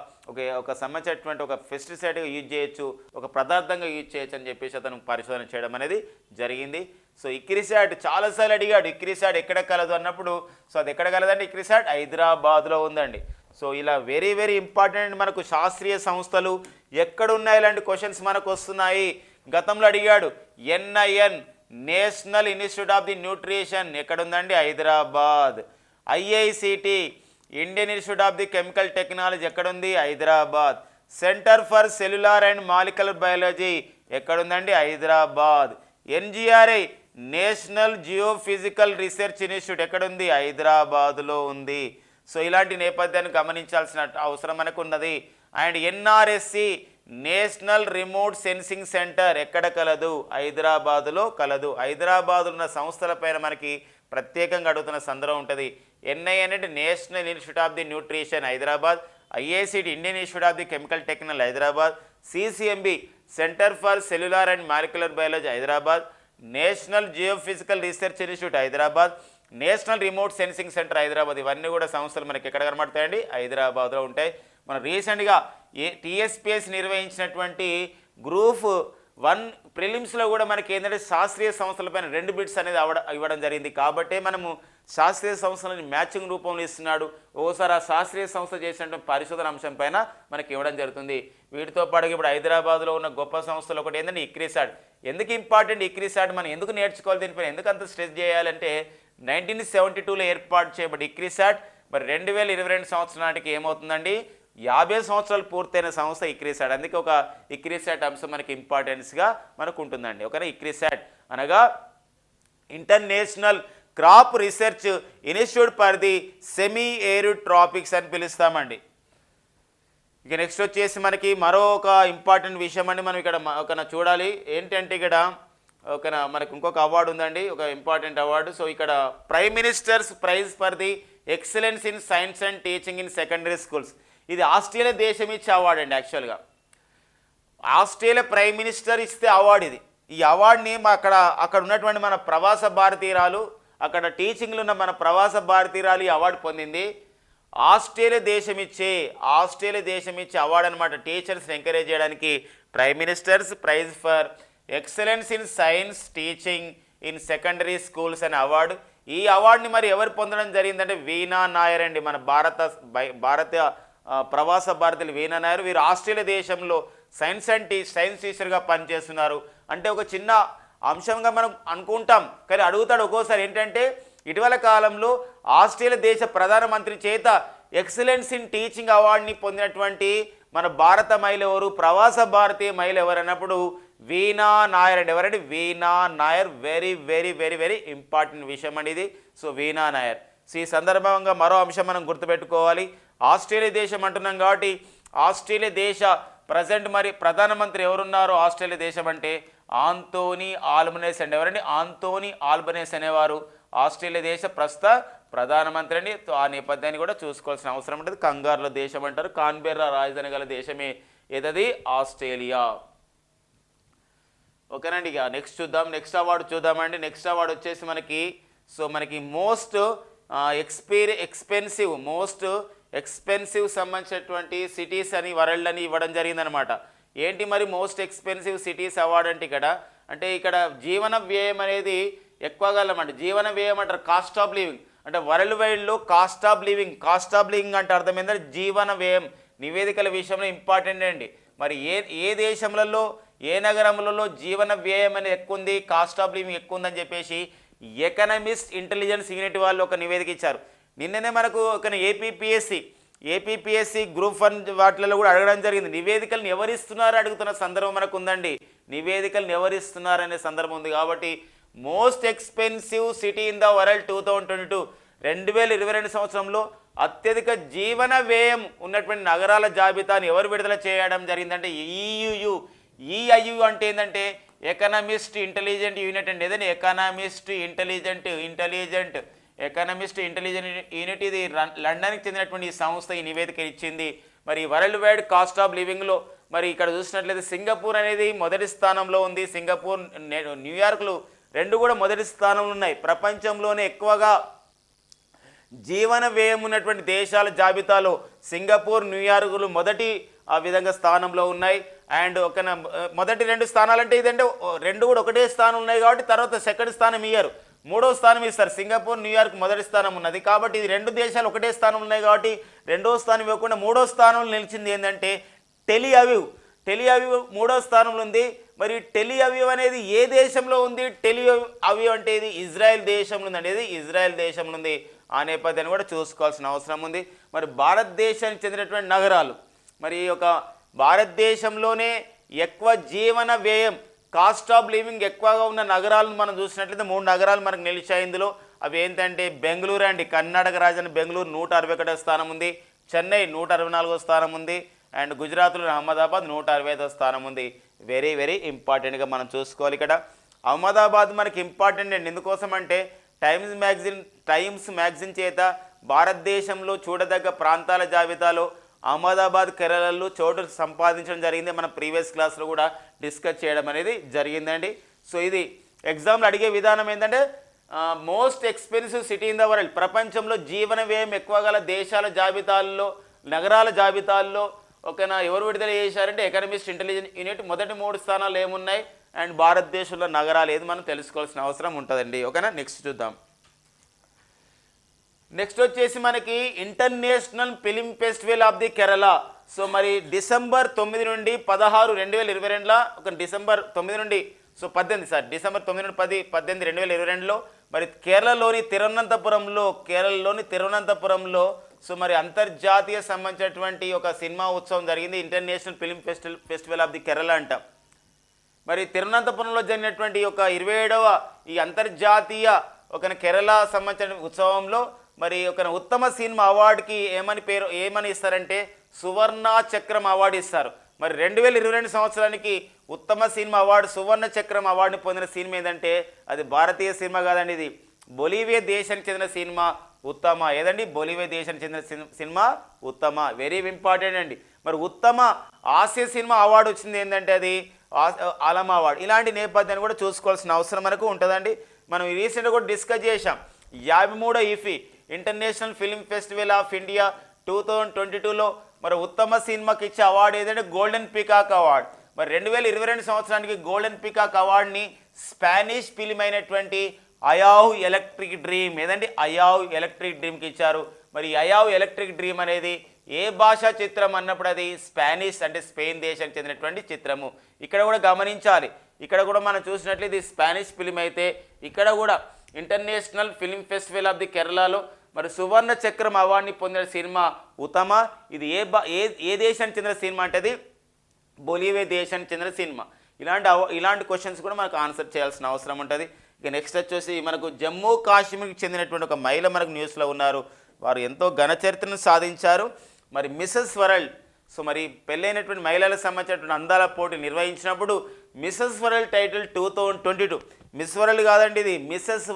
ఒక సంబంధించినటువంటి ఒక పెస్టిసైడ్గా యూజ్ చేయొచ్చు, ఒక పదార్థంగా యూజ్ చేయొచ్చు అని చెప్పేసి అతను పరిశోధన చేయడం అనేది జరిగింది. సో ఇక్రిసాట్ చాలాసార్లు అడిగాడు, ఇక్రిసాట్ ఎక్కడ కలదు అన్నప్పుడు, సో అది ఎక్కడ కలదండి? ఇక్రిసాట్ హైదరాబాద్లో ఉందండి. సో ఇలా వెరీ వెరీ ఇంపార్టెంట్ మనకు శాస్త్రీయ సంస్థలు ఎక్కడున్నాయి ఇలాంటి క్వశ్చన్స్ మనకు వస్తున్నాయి. గతంలో అడిగాడు NIN National Institute of the Nutrition ఎక్కడుందండి? Hyderabad. IICT Indian Institute of the Chemical Technology ఎక్కడుంది? Hyderabad. Centre for Cellular and Molecular Biology ఎక్కడుందండి? Hyderabad. NGRI National Geophysical Research Institute ఎక్కడుంది? హైదరాబాద్లో ఉంది. సో ఇలాంటి నేపథ్యాన్ని గమనించాల్సిన అవసరం మనకు ఉన్నది. And NRSC national remote sensing centre ఎక్కడ కలదు? హైదరాబాదులో కలదు. హైదరాబాదులో ఉన్న సంస్థలపైన మనకి ప్రత్యేకంగా అడుగుతున్న సందర్భం ఉంటుంది. ఎన్ఐఎన్ అంటే national Institute of the nutrition Hyderabad, IICT Indian Institute of the Chemical technology Hyderabad, CCMB centre for Cellular and Molecular biology Hyderabad, national Geophysical Research institute Hyderabad, national remote sensing centre Hyderabad. ఇవన్నీ కూడా సంస్థలు మనకి ఎక్కడ కనబడతాయండి? హైదరాబాద్లో ఉంటాయి. మనం రీసెంట్గా టీఎస్పీఎస్ నిర్వహించినటువంటి గ్రూప్ 1 ప్రిలిమ్స్లో కూడా మనకి ఏంటంటే శాస్త్రీయ సంస్థలపైన 2 బిట్స్ అనేది ఇవ్వడం జరిగింది. కాబట్టే మనము శాస్త్రీయ సంస్థలని మ్యాచింగ్ రూపంలో ఇస్తున్నాడు. ఓసారి ఆ శాస్త్రీయ సంస్థ చేసినటువంటి పరిశోధన అంశం పైన మనకి ఇవ్వడం జరుగుతుంది. వీటితో పాటు ఇప్పుడు హైదరాబాద్లో ఉన్న గొప్ప సంస్థలు ఒకటి ఏంటంటే ఇక్రిసాట్. ఎందుకు ఇంపార్టెంట్ ఇక్రిసాట్, మనం ఎందుకు నేర్చుకోవాలి, దీనిపైన ఎందుకు అంత స్ట్రెస్ చేయాలంటే 1972లో ఏర్పాటు చేయబడి ఇక్రిసాట్ మరి 2022 సంవత్సరం నాటికి ఏమవుతుందండి? 50 సంవత్సరాలు పూర్తయిన సంస్థ ఇక్రిసాట్. అందుకే ఒక ఇక్రిసాట్ అంశం మనకి ఇంపార్టెన్స్గా మనకు ఉంటుందండి. ఓకేనా? ఇక్రిసాట్ అనగా international crop research institute for the semi arid tropics అని పిలుస్తామండి. ఇక నెక్స్ట్ వచ్చేసి మనకి మరో ఒక ఇంపార్టెంట్ విషయం అండి, మనం ఇక్కడ ఒక చూడాలి ఏంటంటే ఇక్కడ ఓకేనా మనకు ఇంకొక అవార్డు ఉందండి, ఒక ఇంపార్టెంట్ అవార్డు. సో ఇక్కడ prime minister's prize for the excellence in science and teaching in secondary schools. ఇది ఆస్ట్రేలియా దేశం ఇచ్చే అవార్డు అండి. యాక్చువల్గా ఆస్ట్రేలియా ప్రైమ్ మినిస్టర్ ఇస్తే అవార్డు ఇది. ఈ అవార్డుని అక్కడ ఉన్నటువంటి మన ప్రవాస భారతీయురాలు, అక్కడ టీచింగ్లో ఉన్న మన ప్రవాస భారతీయురాలు ఈ అవార్డు పొందింది. ఆస్ట్రేలియా దేశం ఇచ్చే అవార్డు అనమాట. టీచర్స్ని ఎంకరేజ్ చేయడానికి prime minister's prize for excellence in science teaching in secondary schools అనే అవార్డు. ఈ అవార్డుని మరి ఎవరు పొందడం జరిగిందంటే వీణా నాయర్ అండి. మన భారత ప్రవాస భారతీయులు వీణా నాయర్. వీరు ఆస్ట్రేలియా దేశంలో సైన్స్ టీచర్గా పనిచేస్తున్నారు. అంటే ఒక చిన్న అంశంగా మనం అనుకుంటాం, కానీ అడుగుతాడు ఒక్కోసారి ఏంటంటే ఇటీవల కాలంలో ఆస్ట్రేలియా దేశ ప్రధానమంత్రి చేత ఎక్సలెన్స్ ఇన్ టీచింగ్ అవార్డుని పొందినటువంటి మన భారత మహిళ ఎవరు, ప్రవాస భారతీయ మహిళ ఎవరు అన్నప్పుడు వీణా నాయర్ అండి. ఎవరండి? Veena Nair. Very very very very important విషయం అండి ఇది. సో వీణా నాయర్. సో ఈ సందర్భంగా మరో అంశం మనం గుర్తుపెట్టుకోవాలి. ఆస్ట్రేలియా దేశం అంటున్నాం కాబట్టి ఆస్ట్రేలియా దేశ ప్రజెంట్ మరి ప్రధానమంత్రి ఎవరున్నారో ఆస్ట్రేలియా దేశం అంటే ఆంటోనీ ఆల్బనేస్ అండి. ఎవరండి? ఆంటోనీ ఆల్బనేస్ అనేవారు ఆస్ట్రేలియా దేశ ప్రస్తుత ప్రధానమంత్రి అండి. ఆ నేపథ్యాన్ని కూడా చూసుకోవాల్సిన అవసరం ఉంటుంది. కంగారుల దేశం అంటారు. కాన్బెర్రా రాజధాని గల దేశమే ఏదది? ఆస్ట్రేలియా. ఓకేనండి. ఇక నెక్స్ట్ అవార్డు చూద్దామండి. నెక్స్ట్ అవార్డు వచ్చేసి మనకి మోస్ట్ ఎక్స్పెన్సివ్ సంబంధించినటువంటి సిటీస్ అని వరల్డ్ అని ఇవ్వడం జరిగిందనమాట. ఏంటి మరి మోస్ట్ ఎక్స్పెన్సివ్ సిటీస్ అవార్డు అంటే ఇక్కడ జీవన వ్యయం అనేది ఎక్కువగా అన్నమాట. జీవన వ్యయం అంటారు కాస్ట్ ఆఫ్ లివింగ్. అంటే వరల్డ్ వైడ్లో కాస్ట్ ఆఫ్ లివింగ్ అంటే అర్థమైందంటే జీవన వ్యయం నివేదికల విషయంలో ఇంపార్టెంట్ అండి. మరి ఏ దేశంలో ఏ నగరంలో జీవన వ్యయం అనేది ఎక్కువ ఉంది, కాస్ట్ ఆఫ్ లివింగ్ ఎక్కువ ఉందని చెప్పేసి ఎకనమిస్ట్ ఇంటెలిజెన్స్ యూనిట్ వాళ్ళు ఒక నివేదిక ఇచ్చారు. నిన్ననే మనకు ఒక ఏపీపీఎస్సి గ్రూప్ 1 వాటిలలో కూడా అడగడం జరిగింది. నివేదికలను ఎవరిస్తున్నారు అడుగుతున్న సందర్భం మనకు ఉందండి. నివేదికలను ఎవరిస్తున్నారు అనే సందర్భం ఉంది. కాబట్టి most expensive city in the world 2022 2022 సంవత్సరంలో అత్యధిక జీవన వ్యయం ఉన్నటువంటి నగరాల జాబితాను ఎవరు విడుదల చేయడం జరిగిందంటే ఈఐయు అంటే ఏంటంటే ఎకనమిస్ట్ ఇంటెలిజెంట్ యూనిట్ అండి. ఏదైనా ఎకనమిస్ట్ ఇంటెలిజెంట్ యూనిట్ ఇది లండన్కి చెందినటువంటి ఈ సంస్థ ఈ నివేదిక ఇచ్చింది. మరి వరల్డ్ వైడ్ కాస్ట్ ఆఫ్ లివింగ్లో మరి ఇక్కడ చూసినట్లయితే సింగపూర్ అనేది మొదటి స్థానంలో ఉంది. సింగపూర్ న్యూయార్క్లు రెండు కూడా మొదటి స్థానంలో ఉన్నాయి. ప్రపంచంలోనే ఎక్కువగా జీవన వ్యయం ఉన్నటువంటి దేశాల జాబితాలో సింగపూర్ న్యూయార్క్లు మొదటి ఆ విధంగా స్థానంలో ఉన్నాయి. అండ్ ఒక మొదటి 2 స్థానాలంటే ఇదంటే రెండు కూడా ఒకటే స్థానం ఉన్నాయి కాబట్టి తర్వాత సెకండ్ స్థానం ఇయ్యారు, 3వ స్థానం ఇస్తారు. సింగపూర్ న్యూయార్క్ మొదటి స్థానం ఉన్నది కాబట్టి ఇది 2 దేశాలు ఒకటే స్థానం ఉన్నాయి కాబట్టి 2వ స్థానం ఇవ్వకుండా 3వ స్థానంలో నిలిచింది ఏంటంటే టెలిఅవివ్ 3వ స్థానంలో ఉంది. మరి టెలిఅవివ్ అనేది ఏ దేశంలో ఉంది? టెలిఅవివ్ అంటే ఇది ఇజ్రాయెల్ దేశంలో ఉంది, అనేది ఇజ్రాయెల్ దేశంలో ఉంది. ఆ నేపథ్యాన్ని కూడా చూసుకోవాల్సిన అవసరం ఉంది. మరి భారతదేశానికి చెందినటువంటి నగరాలు, మరి ఒక భారతదేశంలోనే ఎక్కువ జీవన వ్యయం కాస్ట్ ఆఫ్ లివింగ్ ఎక్కువగా ఉన్న నగరాలను మనం చూసినట్లయితే 3 నగరాలు మనకు నిలిచాయి ఇందులో. అవి ఏంటంటే బెంగళూరు అండి, కర్ణాటక రాజధాని బెంగళూరు 161వ స్థానం ఉంది. చెన్నై 164వ స్థానం ఉంది. అండ్ గుజరాత్లో అహ్మదాబాద్ 165వ స్థానం ఉంది. వెరీ వెరీ ఇంపార్టెంట్గా మనం చూసుకోవాలి. ఇక్కడ అహ్మదాబాద్ మనకి ఇంపార్టెంట్ అండి. ఎందుకోసం అంటే టైమ్స్ మ్యాగజిన్ చేత భారతదేశంలో చూడదగ్గ ప్రాంతాల జాబితాలో అహ్మదాబాద్ కేరళలో చోటు సంపాదించడం జరిగింది. మన ప్రీవియస్ క్లాస్లో కూడా డిస్కస్ చేయడం అనేది జరిగిందండి. సో ఇది ఎగ్జామ్లో అడిగే విధానం ఏంటంటే most expensive city in the world, ప్రపంచంలో జీవన వ్యయం ఎక్కువ గల దేశాల జాబితాల్లో నగరాల జాబితాల్లో ఓకేనా ఎవరు విడుదల చేశారంటే ఎకనమిస్ట్ ఇంటెలిజెన్స్ యూనిట్. మొదటి 3 స్థానాలు ఏమున్నాయి అండ్ భారతదేశంలో నగరాలు ఏది మనం తెలుసుకోవాల్సిన అవసరం ఉంటుందండి. ఓకేనా, నెక్స్ట్ చూద్దాం. నెక్స్ట్ వచ్చేసి మనకి international film festival of the Kerala. So మరి డిసెంబర్ 9 నుండి 16 2022లో ఒక డిసెంబర్ 9 నుండి డిసెంబర్ 9 నుండి 10 18 2022లో మరి కేరళలోని తిరువనంతపురంలో సో మరి అంతర్జాతీయ సంబంధించినటువంటి ఒక సినిమా ఉత్సవం జరిగింది. International film festival of the Kerala అంట. మరి తిరువనంతపురంలో జరిగినటువంటి ఒక 27వ ఈ అంతర్జాతీయ ఒక కేరళ సంబంధించిన ఉత్సవంలో మరి ఒక ఉత్తమ సినిమా అవార్డుకి ఏమని ఇస్తారంటే సువర్ణ చక్రం అవార్డు ఇస్తారు. మరి 2022 సంవత్సరానికి ఉత్తమ సినిమా అవార్డు సువర్ణ చక్రం అవార్డుని పొందిన సినిమా ఏంటంటే అది భారతీయ సినిమా కాదండి, ఇది బొలీవియా దేశానికి చెందిన సినిమా ఉత్తమ. ఏదండి? బొలీవియా దేశానికి చెందిన సినిమా ఉత్తమ. వెరీ ఇంపార్టెంట్ అండి. మరి ఉత్తమ హాస్య సినిమా అవార్డు వచ్చింది ఏంటంటే అది ఆలం అవార్డు. ఇలాంటి నేపథ్యాన్ని కూడా చూసుకోవాల్సిన అవసరం మనకు ఉంటుందండి. మనం రీసెంట్గా కూడా డిస్కస్ చేశాం. 53వ IFFI international film festival of India 2022లో మరి ఉత్తమ సినిమాకి ఇచ్చే అవార్డు ఏదంటే గోల్డెన్ పీకాక్ అవార్డు. మరి 2022 సంవత్సరానికి గోల్డెన్ పీకాక్ అవార్డుని స్పానిష్ ఫిలిం అయినటువంటి అయావ్ ఎలక్ట్రిక్ డ్రీమ్ డ్రీమ్కి ఇచ్చారు. మరి అయావ్ ఎలక్ట్రిక్ డ్రీమ్ అనేది ఏ భాషా చిత్రం అన్నప్పుడు అది స్పానిష్ అంటే స్పెయిన్ దేశానికి చెందినటువంటి చిత్రము. ఇక్కడ కూడా గమనించాలి, ఇక్కడ కూడా మనం చూసినట్లయితే ఇది స్పానిష్ ఫిలిం అయితే ఇక్కడ కూడా international film festival of the కేరళలో మరి సువర్ణ చక్రం అవార్డుని పొందిన సినిమా ఉత్తమ. ఇది ఏ దేశానికి చెందిన సినిమా అంటే అది బొలీవియా దేశానికి చెందిన సినిమా. ఇలాంటి క్వశ్చన్స్ కూడా మనకు ఆన్సర్ చేయాల్సిన అవసరం ఉంటుంది. ఇక నెక్స్ట్ వచ్చేసి మనకు జమ్మూ కాశ్మీర్కి చెందినటువంటి ఒక మహిళ మనకు న్యూస్లో ఉన్నారు. వారు ఎంతో ఘన చరిత్రను సాధించారు. మరి మిసెస్ వరల్డ్, సో మరి పెళ్ళైనటువంటి మహిళలకు సంబంధించినటువంటి అందాల పోటీ నిర్వహించినప్పుడు mrs world title 2022, miss world కాదండి ఇది మిసెస్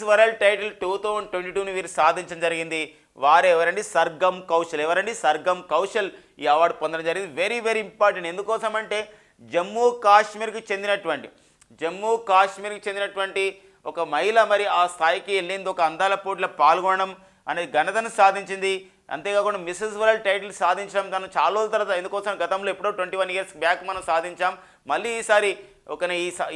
వరల్డ్ టైటిల్ 2022ని వీరు సాధించడం జరిగింది. వారు ఎవరండి? సర్గమ్ కౌశల్ ఈ అవార్డు పొందడం జరిగింది. Very very important. ఎందుకోసం అంటే జమ్మూ కాశ్మీర్కి చెందినటువంటి ఒక మహిళ మరి ఆ స్థాయికి వెళ్ళింది, ఒక అందాల పోటీలో పాల్గొనడం అనే ఘనతను సాధించింది. అంతేకాకుండా మిసెస్ వరల్డ్ టైటిల్ సాధించడం తను చాలా రోజుల తర్వాత, ఎందుకోసం గతంలో ఎప్పుడో 21 ఇయర్స్ బ్యాక్ మనం సాధించాం, మళ్ళీ ఈసారి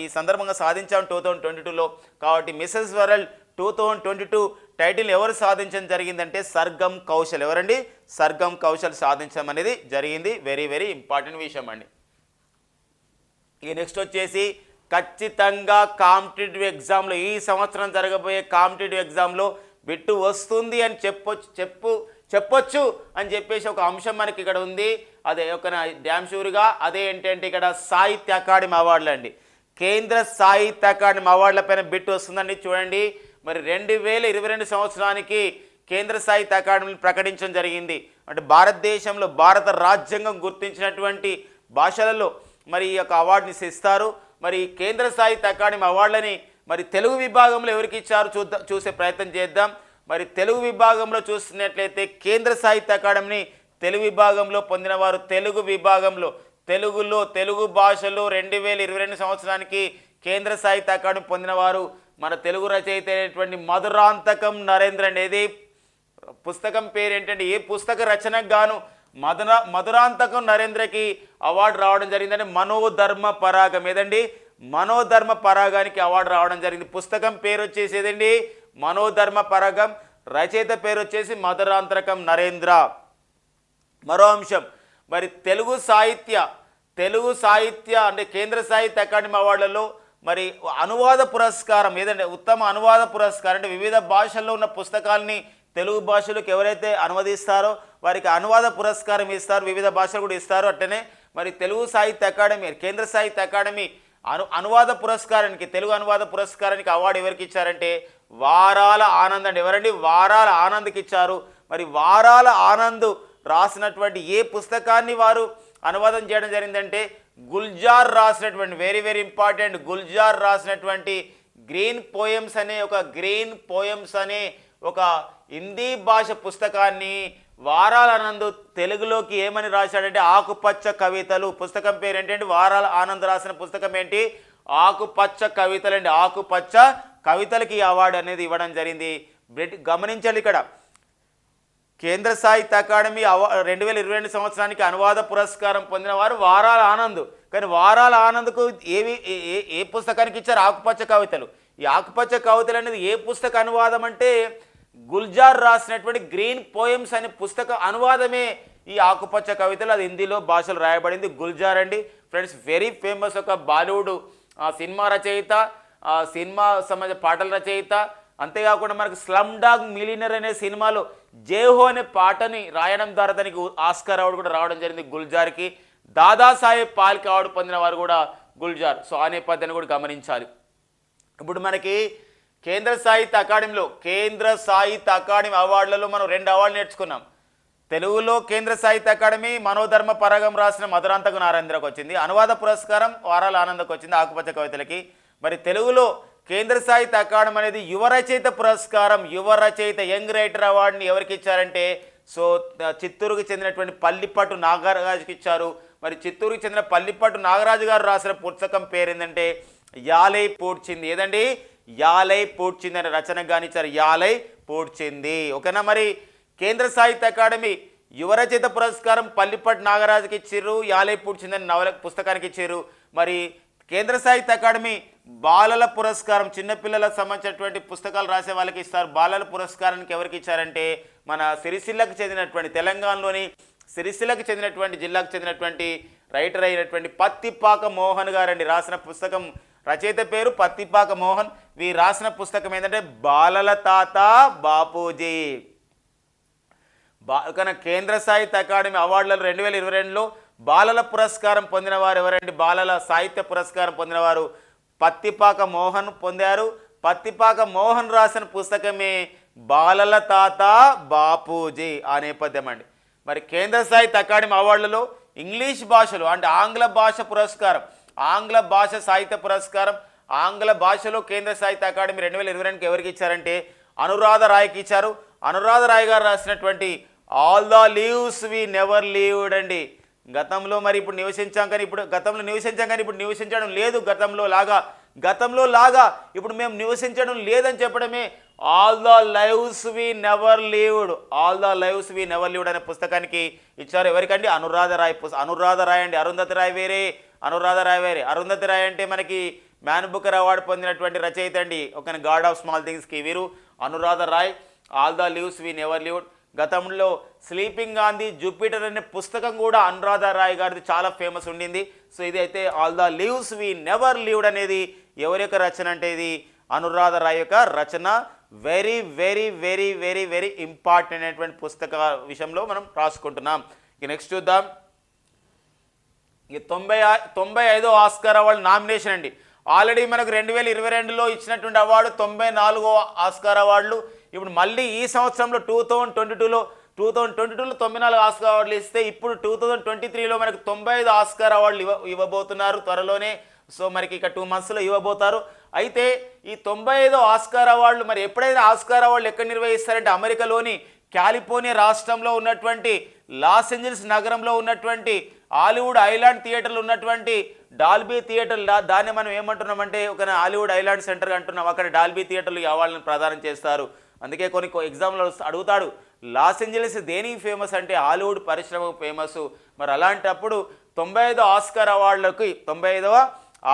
ఈ సందర్భంగా సాధించాం 2022లో. కాబట్టి మిసెస్ వరల్డ్ 2022 టైటిల్ ఎవరు సాధించడం జరిగిందంటే సర్గమ్ కౌశల్. ఎవరండి? సర్గమ్ కౌశల్ సాధించడం అనేది జరిగింది. వెరీ వెరీ ఇంపార్టెంట్ విషయం అండి. ఈ నెక్స్ట్ వచ్చేసి ఖచ్చితంగా కాంపిటేటివ్ ఎగ్జామ్లో ఈ సంవత్సరం జరగబోయే కాంపిటేటివ్ ఎగ్జామ్లో బిట్టు వస్తుంది అని చెప్పొచ్చు అని చెప్పేసి ఒక అంశం మనకి ఇక్కడ ఉంది. అదే ఒక డ్యామ్ షూర్గా అదే ఏంటంటే ఇక్కడ సాహిత్య అకాడమీ అవార్డులు అండి. కేంద్ర సాహిత్య అకాడమీ అవార్డుల పైన బిట్టు వస్తుందండి. చూడండి, మరి 2022 సంవత్సరానికి కేంద్ర సాహిత్య అకాడమీని ప్రకటించడం జరిగింది. అంటే భారతదేశంలో భారత రాజ్యాంగం గుర్తించినటువంటి భాషలలో మరి ఈ యొక్క అవార్డుని ఇస్తారు. మరి కేంద్ర సాహిత్య అకాడమీ అవార్డులని మరి తెలుగు విభాగంలో ఎవరికి ఇచ్చారు చూసే ప్రయత్నం చేద్దాం. మరి తెలుగు విభాగంలో చూస్తున్నట్లయితే కేంద్ర సాహిత్య అకాడమీని తెలుగు విభాగంలో పొందినవారు తెలుగు విభాగంలో తెలుగు భాషలో 2022 సంవత్సరానికి కేంద్ర సాహిత్య అకాడమీ పొందినవారు మన తెలుగు రచయిత అయినటువంటి మధురాంతకం నరేంద్ర అనేది పుస్తకం పేరు ఏంటంటే ఏ పుస్తక రచనకు గాను మధురాంతకం నరేంద్రకి అవార్డు రావడం జరిగిందని మనోధర్మ పరాగం ఏదండి మనోధర్మ పరాగానికి అవార్డు రావడం జరిగింది. పుస్తకం పేరు వచ్చేసి ఏదండి మనోధర్మ పరాగం, రచయిత పేరు వచ్చేసి మధురాంతకం నరేంద్ర. మరో అంశం, మరి తెలుగు సాహిత్య అంటే కేంద్ర సాహిత్య అకాడమీ అవార్డులలో మరి అనువాద పురస్కారం ఏదంటే ఉత్తమ అనువాద పురస్కారం అంటే వివిధ భాషల్లో ఉన్న పుస్తకాలని తెలుగు భాషలోకి ఎవరైతే అనువదిస్తారో వారికి అనువాద పురస్కారం ఇస్తారు, వివిధ భాషలు కూడా ఇస్తారు. అట్లనే మరి తెలుగు సాహిత్య అకాడమీ కేంద్ర సాహిత్య అకాడమీ అనువాద పురస్కారానికి తెలుగు అనువాద పురస్కారానికి అవార్డు ఎవరికి ఇచ్చారంటే వారాల ఆనంద్ అండి. ఎవరండి వారాల ఆనంద్కి ఇచ్చారు. మరి వారాల ఆనంద్ రాసినటువంటి ఏ పుస్తకాన్ని వారు అనువాదం చేయడం జరిగిందంటే గుల్జార్ రాసినటువంటి వెరీ వెరీ ఇంపార్టెంట్ గుల్జార్ రాసినటువంటి గ్రీన్ పోయమ్స్ అనే ఒక హిందీ భాష పుస్తకాన్ని వారాల ఆనంద్ తెలుగులోకి ఏమని రాశాడంటే ఆకుపచ్చ కవితలు. పుస్తకం పేరు ఏంటంటే వారాల ఆనంద్ రాసిన పుస్తకం ఏంటి ఆకుపచ్చ కవితలు అండి. ఆకుపచ్చ కవితలకి ఈ అవార్డు అనేది ఇవ్వడం జరిగింది. గమనించాలి, ఇక్కడ కేంద్ర సాహిత్య అకాడమీ 2022 సంవత్సరానికి అనువాద పురస్కారం పొందిన వారు వారాల ఆనంద్. కానీ వారాల ఆనంద్కు ఏ పుస్తకానికి ఇచ్చారు ఆకుపచ్చ కవితలు. ఈ ఆకుపచ్చ కవితలు అనేది ఏ పుస్తక అనువాదం అంటే గుల్జార్ రాసినటువంటి గ్రీన్ పోయమ్స్ అనే పుస్తక అనువాదమే ఈ ఆకుపచ్చ కవితలు. అది హిందీలో భాషలో రాయబడింది. గుల్జార్ అండి ఫ్రెండ్స్ వెరీ ఫేమస్ ఒక బాలీవుడ్ సినిమా రచయిత, సినిమా సంబంధించిన పాటల రచయిత. అంతేకాకుండా మనకు స్లమ్ డాగ్ మిలియనర్ అనే సినిమాలో జేహో అనే పాటని రాయడం ద్వారా దానికి ఆస్కార్ అవార్డు కూడా రావడం జరిగింది గుల్జార్కి. దాదాసాహెబ్ పాల్కే అవార్డు పొందిన వారు కూడా గుల్జార్. సో ఆ నేపథ్యాన్ని కూడా గమనించాలి. ఇప్పుడు మనకి కేంద్ర సాహిత్య అకాడమీలో కేంద్ర సాహిత్య అకాడమీ అవార్డులలో మనం 2 అవార్డులు నేర్చుకున్నాం. తెలుగులో కేంద్ర సాహిత్య అకాడమీ మనోధర్మ పరాగం రాసిన మధురాంతకు నారేంద్రకు వచ్చింది. అనువాద పురస్కారం వారాల ఆనందకు వచ్చింది ఆకుపచ్చ కవితలకి. మరి తెలుగులో కేంద్ర సాహిత్య అకాడమీ అనేది యువ రచయిత పురస్కారం, యువ రచయిత యంగ్ రైటర్ అవార్డుని ఎవరికి ఇచ్చారంటే సో చిత్తూరుకు చెందినటువంటి పల్లిపట్టు నాగరాజుకి ఇచ్చారు. మరి చిత్తూరుకు చెందిన పల్లిపట్టు నాగరాజు గారు రాసిన పుస్తకం పేరు ఏంటంటే యాలై పూడ్చింది. ఏదండి యాలై పూడ్చింది అనే రచన గానిచ్చారు. యాలై పూడ్చింది. ఓకేనా. మరి కేంద్ర సాహిత్య అకాడమీ యువ రచయిత పురస్కారం పల్లిపట్టు నాగరాజుకి ఇచ్చారు, యాలై పూడ్చింది అనే నవల పుస్తకానికి ఇచ్చారు. మరి కేంద్ర సాహిత్య అకాడమీ బాలల పురస్కారం చిన్నపిల్లలకు సంబంధించినటువంటి పుస్తకాలు రాసే వాళ్ళకి ఇస్తారు. బాలల పురస్కారానికి ఎవరికి ఇచ్చారంటే మన సిరిసిల్లకు చెందినటువంటి తెలంగాణలోని సిరిసిల్లకు చెందినటువంటి జిల్లాకు చెందినటువంటి రైటర్ అయినటువంటి పత్తిపాక మోహన్ గారండి. రాసిన పుస్తకం రచయిత పేరు పత్తిపాక మోహన్. వీరు రాసిన పుస్తకం ఏంటంటే బాలల తాత బాపూజీ. కేంద్ర సాహిత్య అకాడమీ అవార్డులలో 2022లో బాలల పురస్కారం పొందిన వారు ఎవరండి బాలల సాహిత్య పురస్కారం పొందిన వారు పత్తిపాక మోహన్ పొందారు. పత్తిపాక మోహన్ రాసిన పుస్తకమే బాలల తాత బాపూజీ. ఆ నేపథ్యం అండి. మరి కేంద్ర సాహిత్య అకాడమీ అవార్డులలో ఇంగ్లీష్ భాషలో అంటే ఆంగ్ల భాష పురస్కారం, ఆంగ్ల భాష సాహిత్య పురస్కారం ఆంగ్ల భాషలో కేంద్ర సాహిత్య అకాడమీ 2022కి ఎవరికి ఇచ్చారంటే అనురాధ రాయ్కి ఇచ్చారు. అనురాధ రాయ్ గారు రాసినటువంటి all the lives we never lived అండి. గతంలో మరి ఇప్పుడు నివసించాం కానీ ఇప్పుడు నివసించడం లేదు. గతంలో లాగా ఇప్పుడు మేము నివసించడం లేదని చెప్పడమే all the lives we never lived. All the lives we never lived అనే పుస్తకానికి ఇచ్చారు. ఎవరికండి అనురాధ రాయ్. అనురాధ రాయ్ అండి. అరుంధతి రాయ్ వేరే, అనురాధ రాయ్ వేరే. అరుంధతి రాయ్ అంటే మనకి మ్యాన్ బుకర్ అవార్డు పొందినటువంటి రచయిత అండి. ఒక గాడ్ ఆఫ్ స్మాల్ థింగ్స్కి. వీరు Anuradha Roy all the lives we never lived. గతంలో స్లీపింగ్ గాంధీ జూపిటర్ అనే పుస్తకం కూడా అనురాధ రాయ్ గారిది చాలా ఫేమస్ ఉండింది. సో ఇది అయితే all the lives we never lived అనేది ఎవరి యొక్క రచన అంటే ఇది అనురాధ రాయ్ యొక్క రచన. Very very very very very important అయినటువంటి పుస్తక విషయంలో మనం రాసుకుంటున్నాం. ఇక నెక్స్ట్ చూద్దాం. ఈ 95వ ఆస్కార్ అవార్డు నామినేషన్ అండి. ఆల్రెడీ మనకు 2022లో ఇచ్చినటువంటి అవార్డు 94వ ఆస్కార్ అవార్డులు. ఇప్పుడు మళ్ళీ ఈ సంవత్సరంలో 2022లో 94 ఆస్కార్ అవార్డులు ఇస్తే ఇప్పుడు 2023లో మనకు 95 ఆస్కార్ అవార్డులు ఇవ్వబోతున్నారు త్వరలోనే. సో మనకి ఇక 2 monthsలో ఇవ్వబోతారు. అయితే ఈ 95 ఆస్కార్ అవార్డులు మరి ఎప్పుడైనా ఆస్కార్ అవార్డులు ఎక్కడ నిర్వహిస్తారంటే అమెరికాలోని కాలిఫోర్నియా రాష్ట్రంలో ఉన్నటువంటి లాస్ ఏంజల్స్ నగరంలో ఉన్నటువంటి హాలీవుడ్ ఐలాండ్ థియేటర్లు ఉన్నటువంటి డాల్బీ థియేటర్, దాన్ని మనం ఏమంటున్నామంటే ఒక హాలీవుడ్ ఐలాండ్ సెంటర్ అంటున్నాం. అక్కడ డాల్బీ థియేటర్లు ఈ అవార్డులను ప్రదానం చేస్తారు. అందుకే కొన్ని ఎగ్జామ్లో అడుగుతాడు లాస్ ఏంజల్స్ దేనికి ఫేమస్ అంటే హాలీవుడ్ పరిశ్రమకు ఫేమస్. మరి అలాంటప్పుడు 95 ఆస్కార్ అవార్డులకి 95వ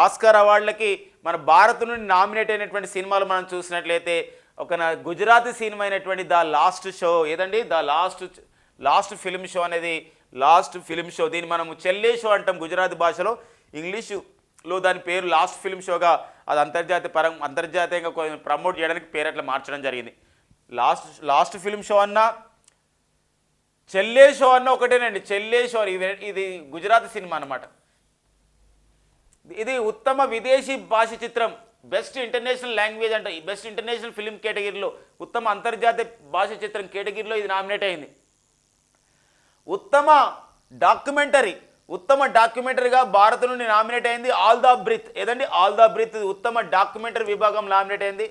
ఆస్కార్ అవార్డులకి మన భారత్ నుండి నామినేట్ అయినటువంటి సినిమాలు మనం చూసినట్లయితే ఒక గుజరాతీ సినిమా అయినటువంటి ద లాస్ట్ షో ఏదండి, ద లాస్ట్ ఫిల్మ్ షో అనేది లాస్ట్ ఫిల్మ్ షో. దీన్ని మనం చెల్లే షో అంటాం గుజరాతీ భాషలో. ఇంగ్లీషులో దాని పేరు లాస్ట్ ఫిల్మ్ షోగా అది అంతర్జాతీయంగా ప్రమోట్ చేయడానికి పేరు అట్లా మార్చడం జరిగింది. లాస్ట్ ఫిల్మ్ షో అన్నా చెల్లే షో అన్న ఒకటేనండి. చెల్లే షో ఇది గుజరాతీ సినిమా అన్నమాట. ఇది ఉత్తమ విదేశీ భాష చిత్రం, బెస్ట్ ఇంటర్నేషనల్ లాంగ్వేజ్ అంటే బెస్ట్ ఇంటర్నేషనల్ ఫిల్మ్ కేటగిరీలో, ఉత్తమ అంతర్జాతీయ భాష చిత్రం కేటగిరీలో ఇది నామినేట్ అయింది. ఉత్తమ డాక్యుమెంటరీగా భారత్ నుండి నామినేట్ అయింది ఆల్ ద బ్రీత్. ఏదండి ఆల్ ద బ్రీత్ ఉత్తమ డాక్యుమెంటరీ విభాగం నామినేట్ అయింది.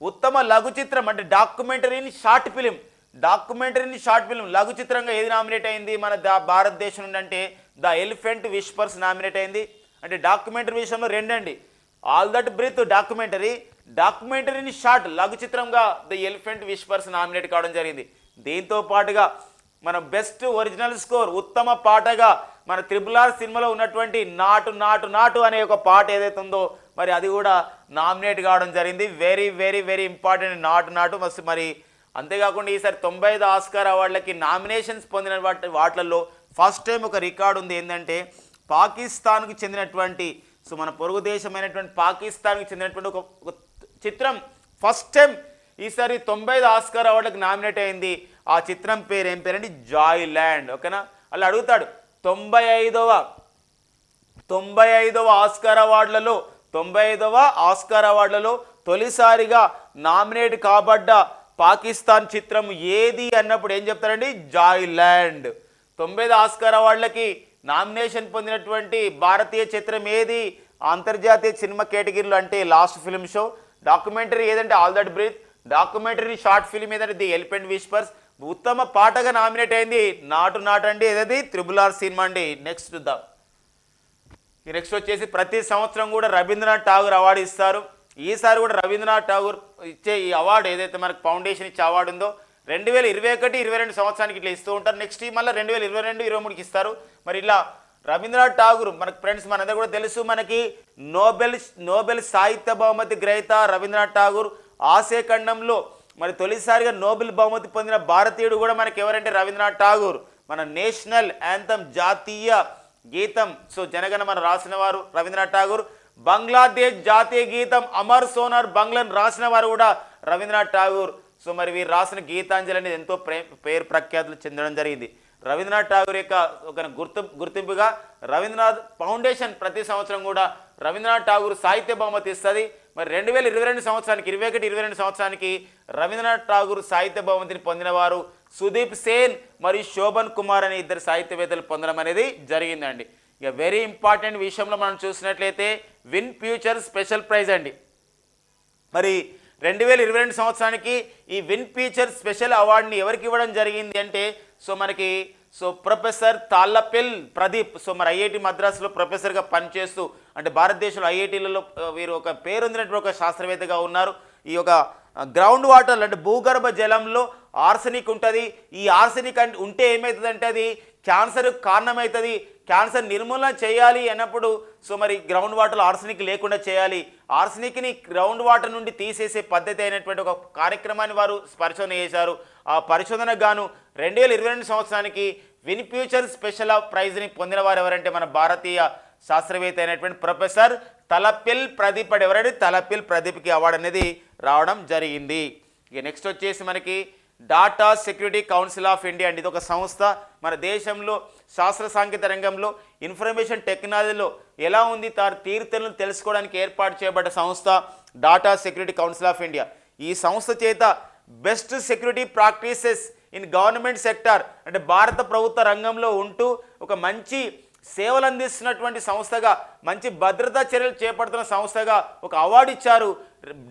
ఉత్తమ లఘు చిత్రం అంటే డాక్యుమెంటరీని షార్ట్ ఫిలిం లఘు చిత్రంగా ఏది నామినేట్ అయింది మన భారతదేశం నుండి అంటే ద ఎలిఫెంట్ విస్పర్స్ నామినేట్ అయింది. అంటే డాక్యుమెంటరీ విషయంలో రెండండి, ఆల్ దట్ బ్రీత్ డాక్యుమెంటరీని షార్ట్ లఘు చిత్రంగా ద ఎలిఫెంట్ విస్పర్స్ నామినేట్ కావడం జరిగింది. దీంతో పాటుగా మన బెస్ట్ ఒరిజినల్ స్కోర్ ఉత్తమ పాటగా మన RRR సినిమాలో ఉన్నటువంటి నాటు నాటు నాటు అనే ఒక పాట ఏదైతే ఉందో మరి అది కూడా నామినేట్ కావడం జరిగింది. వెరీ వెరీ వెరీ ఇంపార్టెంట్ నాటు నాటు మస్తు. మరి అంతేకాకుండా ఈసారి 95 ఆస్కార్ అవార్డులకి నామినేషన్స్ పొందిన వాటిల్లో ఫస్ట్ టైం ఒక రికార్డు ఉంది. ఏంటంటే పాకిస్తాన్కు చెందినటువంటి మన పొరుగు దేశమైనటువంటి పాకిస్తాన్కి చెందినటువంటి ఒక చిత్రం ఫస్ట్ టైం ఈసారి 95 ఆస్కార్ అవార్డులకు నామినేట్ అయింది. ఆ చిత్రం పేరు ఏం పేరండి, జాయ్ ల్యాండ్. ఓకేనా, అలా అడుగుతాడు 95వ ఆస్కార్ అవార్డులలో తొలిసారిగా నామినేట్ కాబడ్డ పాకిస్తాన్ చిత్రం ఏది అన్నప్పుడు ఏం చెప్తారండి, జాయ్ ల్యాండ్. 95 ఆస్కార్ అవార్డులకి నామినేషన్ పొందినటువంటి భారతీయ చిత్రం ఏది అంతర్జాతీయ సినిమా కేటగిరీలో అంటే లాస్ట్ ఫిల్మ్ షో. డాక్యుమెంటరీ ఏదంటే all that breathe. Documentary short film ఏదంటే ది ఎలిఫెంట్ విస్పర్స్. ఉత్తమ పాటగా నామినేట్ అయింది నాటు నాటు అండి ఏదది RRR సినిమా అండి. నెక్స్ట్ చూద్దాం. ఈ నెక్స్ట్ వచ్చేసి ప్రతి సంవత్సరం కూడా రవీంద్రనాథ్ ఠాగూర్ అవార్డు ఇస్తారు. ఈసారి కూడా రవీంద్రనాథ్ ఠాగూర్ ఇచ్చే ఈ అవార్డు ఏదైతే మనకు ఫౌండేషన్ ఇచ్చే అవార్డు ఉందో 2021-22 సంవత్సరానికి ఇట్లా ఇస్తూ ఉంటారు. నెక్స్ట్ మళ్ళీ 2022-23కి ఇస్తారు. మరి ఇలా రవీంద్రనాథ్ ఠాగూర్ మనకు ఫ్రెండ్స్ మనందరూ కూడా తెలుసు, మనకి నోబెల్ సాహిత్య బహుమతి గ్రహీత రవీంద్రనాథ్ ఠాగూర్. ఆసియా ఖండంలో మరి తొలిసారిగా నోబెల్ బహుమతి పొందిన భారతీయుడు కూడా మనకి ఎవరంటే రవీంద్రనాథ్ ఠాగూర్. మన నేషనల్ యాంథమ్ జాతీయ గీతం జనగణమన రాసిన వారు రవీంద్రనాథ్ ఠాగూర్. బంగ్లాదేశ్ జాతీయ గీతం అమర్ సోనార్ బంగ్లాను రాసిన వారు కూడా రవీంద్రనాథ్ ఠాగూర్. మరి వీరు రాసిన గీతాంజలి అనేది ఎంతో పేరు ప్రఖ్యాతులు చెందడం జరిగింది. రవీంద్రనాథ్ ఠాగూర్ యొక్క ఒక గుర్తింపుగా రవీంద్రనాథ్ ఫౌండేషన్ ప్రతి సంవత్సరం కూడా రవీంద్రనాథ్ ఠాగూర్ సాహిత్య బహుమతి ఇస్తుంది. మరి 2021 సంవత్సరానికి రవీంద్రనాథ్ ఠాగూర్ సాహిత్య బహుమతిని పొందిన వారు సుదీప్ సేన్ మరియు శోభన్ కుమార్ అనే ఇద్దరు సాహిత్యవేత్తలు పొందడం అనేది జరిగిందండి. ఇక వెరీ ఇంపార్టెంట్ విషయంలో మనం చూసినట్లయితే విన్ ఫ్యూచర్ స్పెషల్ ప్రైజ్ అండి. మరి 2022 సంవత్సరానికి ఈ విన్ ఫ్యూచర్ స్పెషల్ అవార్డుని ఎవరికి ఇవ్వడం జరిగింది అంటే మనకి ప్రొఫెసర్ తాళ్ళపల్లి ప్రదీప్. మరి ఐఐటి మద్రాసులో ప్రొఫెసర్గా పనిచేస్తూ అంటే భారతదేశంలో ఐఐటీలలో వీరు ఒక పేరొందినటువంటి ఒక శాస్త్రవేత్తగా ఉన్నారు. ఈ యొక్క గ్రౌండ్ వాటర్ అంటే భూగర్భ జలంలో ఆర్సెనిక్ ఉంటుంది. ఈ ఆర్సెనిక్ ఉంటే ఏమవుతుందంటే అది క్యాన్సర్ కారణమవుతుంది, క్యాన్సర్ నిర్మూలన చేయాలి అన్నప్పుడు సో మరి గ్రౌండ్ వాటర్లో ఆర్సెనిక్ లేకుండా చేయాలి, ఆర్సెనిక్ని గ్రౌండ్ వాటర్ నుండి తీసేసే పద్ధతి అయినటువంటి ఒక కార్యక్రమాన్ని వారు పరిశోధన చేశారు. ఆ పరిశోధనకు గాను 2022 సంవత్సరానికి విన్ఫ్యూచర్ స్పెషల్ ప్రైజ్ని పొందిన వారు ఎవరంటే మన భారతీయ శాస్త్రవేత్త అయినటువంటి ప్రొఫెసర్ తలపిల్ ప్రదీప్. ఎవరంటే తలపిల్ ప్రదీప్కి అవార్డు అనేది రావడం జరిగింది. ఇక నెక్స్ట్ వచ్చేసి మనకి data security council of India అండి. ఇది ఒక సంస్థ మన దేశంలో శాస్త్ర సాంకేతిక రంగంలో ఇన్ఫర్మేషన్ టెక్నాలజీలో ఎలా ఉంది తీరుతెన్నులను తెలుసుకోవడానికి ఏర్పాటు చేయబడ్డ సంస్థ data security council of India. ఈ సంస్థ చేత best security practices in government sector అంటే భారత ప్రభుత్వ రంగంలో ఉంటూ ఒక మంచి సేవలు అందిస్తున్నటువంటి సంస్థగా, మంచి భద్రతా చర్యలు చేపడుతున్న సంస్థగా ఒక అవార్డు ఇచ్చారు.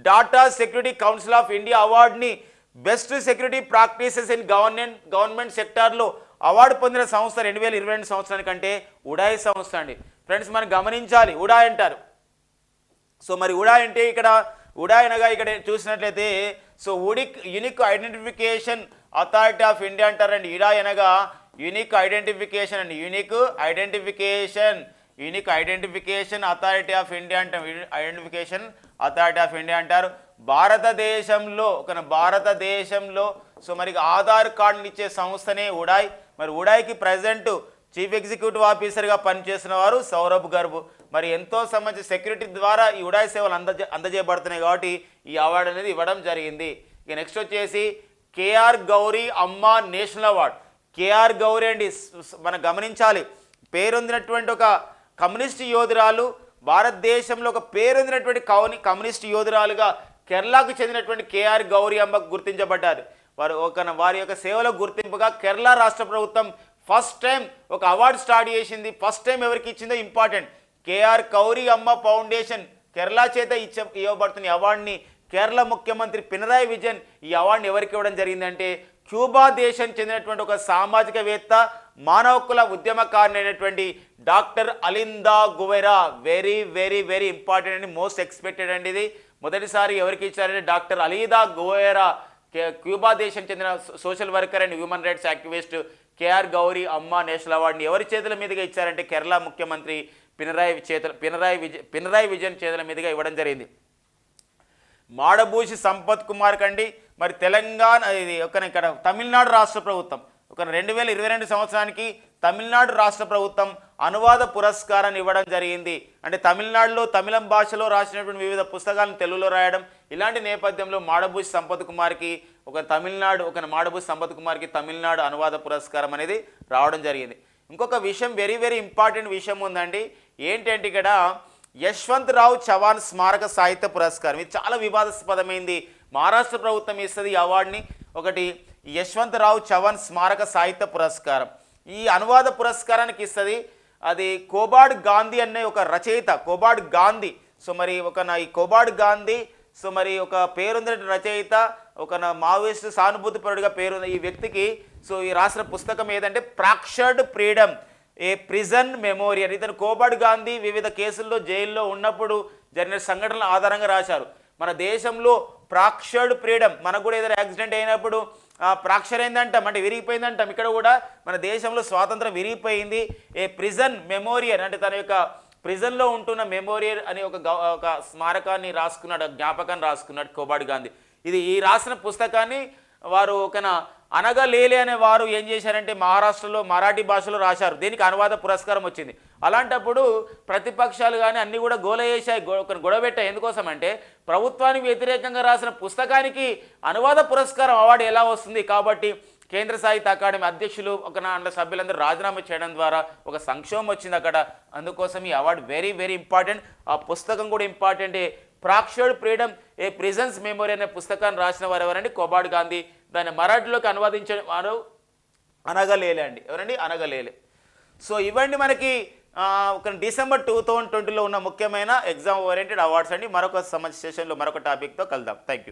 Data security council of India అవార్డుని best security practices in government సెక్టార్లో అవార్డు పొందిన సంస్థ 2022 సంవత్సరానికంటే ఉడాయ్ సంస్థ అండి. ఫ్రెండ్స్ మనం గమనించాలి, ఉడాయ్ అంటారు. సో మరి ఉడాయ్ అంటే ఇక్కడ ఉడాయ్ అనగా ఇక్కడ చూసినట్లయితే so unique identification authority of India అంటారండి. ఉడాయ్ అనగా యూనిక్ ఐడెంటిఫికేషన్ అండి, unique identification authority of India అంటాం. ఐడెంటిఫికేషన్ అథారిటీ ఆఫ్ ఇండియా అంటారు. భారతదేశంలో సో మరి ఆధార్ కార్డుని ఇచ్చే సంస్థనే ఉడాయ్. మరి ఉడాయ్కి ప్రజెంట్ చీఫ్ ఎగ్జిక్యూటివ్ ఆఫీసర్గా పనిచేస్తున్న వారు సౌరభ్ గర్గ్. మరి ఎంతో సంబంధించి సెక్యూరిటీ ద్వారా ఈ ఉడాయ్ సేవలు అందజేయబడుతున్నాయి కాబట్టి ఈ అవార్డు అనేది ఇవ్వడం జరిగింది. ఇక నెక్స్ట్ వచ్చేసి KR Gouri Amma national award. KR Gauri అండి మనం గమనించాలి, పేరొందినటువంటి ఒక కమ్యూనిస్ట్ యోధురాలు, భారతదేశంలో ఒక పేరొందినటువంటి కమ్యూనిస్ట్ యోధురాలుగా కేరళకు చెందినటువంటి కేఆర్ గౌరీ అమ్మకు గుర్తించబడ్డారు. వారి యొక్క సేవల గుర్తింపుగా కేరళ రాష్ట్ర ప్రభుత్వం ఫస్ట్ టైం ఒక అవార్డు స్టార్ట్ చేసింది. ఫస్ట్ టైం ఎవరికి ఇచ్చిందో ఇంపార్టెంట్, కేఆర్ గౌరీ అమ్మ ఫౌండేషన్ కేరళ చేత ఇవ్వబడుతున్న అవార్డుని కేరళ ముఖ్యమంత్రి పినరాయి విజయన్ ఈ అవార్డుని ఎవరికి ఇవ్వడం జరిగిందంటే క్యూబా దేశం చెందినటువంటి ఒక సామాజికవేత్త, మానవ హక్కుల ఉద్యమకారిణి అయినటువంటి doctor Aleida Guevara. Very very very important అండి, మోస్ట్ ఎక్స్పెక్టెడ్ అండి. ఇది మొదటిసారి ఎవరికి ఇచ్చారంటే డాక్టర్ అలీదా గువెరా, క్యూబా దేశం చెందిన social worker and human rights activist KR Gouri Amma national అవార్డుని ఎవరి చేతుల మీదుగా ఇచ్చారంటే కేరళ ముఖ్యమంత్రి పినరాయి విజయన్ చేతుల మీదుగా ఇవ్వడం జరిగింది. మాడభూషి సంపత్ కుమార్ కండి మరి తెలంగాణ ఇది ఇక్కడ తమిళనాడు రాష్ట్ర ప్రభుత్వం 2022 సంవత్సరానికి తమిళనాడు రాష్ట్ర ప్రభుత్వం అనువాద పురస్కారాన్ని ఇవ్వడం జరిగింది. అంటే తమిళనాడులో తమిళం భాషలో రాసినటువంటి వివిధ పుస్తకాలను తెలుగులో రాయడం, ఇలాంటి నేపథ్యంలో మాడభూషి సంపత్ కుమార్కి మాడభూషి సంపత్ కుమార్కి తమిళనాడు అనువాద పురస్కారం అనేది రావడం జరిగింది. ఇంకొక విషయం, వెరీ వెరీ ఇంపార్టెంట్ విషయం ఉందండి. ఏంటంటే ఇక్కడ యశ్వంత్ రావు చవాన్ స్మారక సాహిత్య పురస్కారం, ఇది చాలా వివాదాస్పదమైంది. మహారాష్ట్ర ప్రభుత్వం ఇస్తుంది ఈ అవార్డుని. ఒకటి యశ్వంత్ రావు చవాన్ స్మారక సాహిత్య పురస్కారం, ఈ అనువాద పురస్కారానికి ఇస్తుంది. అది కోబాడ్ గాంధీ అనే ఒక రచయిత, కోబాడ్ గాంధీ. సో మరి ఈ కోబాడ్ గాంధీ సో మరి ఒక పేరుంది రచయిత, మావోయిస్ట్ సానుభూతిపరుడిగా పేరుంది ఈ వ్యక్తికి. సో ఈ రాసిన పుస్తకం ఏదంటే ఫ్రాక్చర్డ్ ఫ్రీడమ్ ఏ ప్రిజన్ మెమోరియల్. ఇతను కోబాడ్ గాంధీ వివిధ కేసుల్లో జైల్లో ఉన్నప్పుడు జరిగిన సంఘటనల ఆధారంగా రాశారు. మన దేశంలో ఫ్రాక్చర్డ్ ఫ్రీడమ్, మనకు కూడా ఏదైనా యాక్సిడెంట్ అయినప్పుడు ఫ్రాక్చర్ అయిందంటాం, అంటే విరిగిపోయిందంటాం. ఇక్కడ కూడా మన దేశంలో స్వాతంత్రం విరిగిపోయింది. ఏ ప్రిజన్ మెమోరియల్ అంటే తన యొక్క ప్రిజన్లో ఉంటున్న మెమోరియల్ అని ఒక స్మారకాన్ని రాసుకున్నాడు, జ్ఞాపకాన్ని రాసుకున్నాడు కోబాడ్ గాంధీ. ఈ రాసిన పుస్తకాన్ని వారు అనగలేలే అనే వారు ఏం చేశారంటే మహారాష్ట్రలో మరాఠీ భాషలో రాశారు, దీనికి అనువాద పురస్కారం వచ్చింది. అలాంటప్పుడు ప్రతిపక్షాలు కానీ అన్నీ కూడా గోల చేశాయి, గొడవ పెట్టాయి. ఎందుకోసం అంటే ప్రభుత్వానికి వ్యతిరేకంగా రాసిన పుస్తకానికి అనువాద పురస్కారం అవార్డు ఎలా వస్తుంది? కాబట్టి కేంద్ర సాహిత్య అకాడమీ అధ్యక్షులు సభ్యులందరూ రాజీనామా చేయడం ద్వారా ఒక సంక్షోభం వచ్చింది అక్కడ. అందుకోసం ఈ అవార్డు వెరీ వెరీ ఇంపార్టెంట్. ఆ పుస్తకం కూడా ఇంపార్టెంటే. ఫ్రాక్చర్డ్ ఫ్రీడమ్ ఏ ప్రిజన్స్ మెమోరీ అనే పుస్తకాన్ని రాసిన వారు ఎవరండి? కోబాడ్ గాంధీ. దాన్ని మరాఠీలోకి అనువాదించిన వారు అనగలేలే అండి. ఎవరండి? అనగలేలే. సో ఇవన్నీ మనకి డిసెంబర్ 2020లో ఉన్న ముఖ్యమైన ఎగ్జామ్ ఓరియంటెడ్ అవార్డ్స్ అండి. మరొక సెషన్లో మరొక టాపిక్తో కలుద్దాం. Thank you.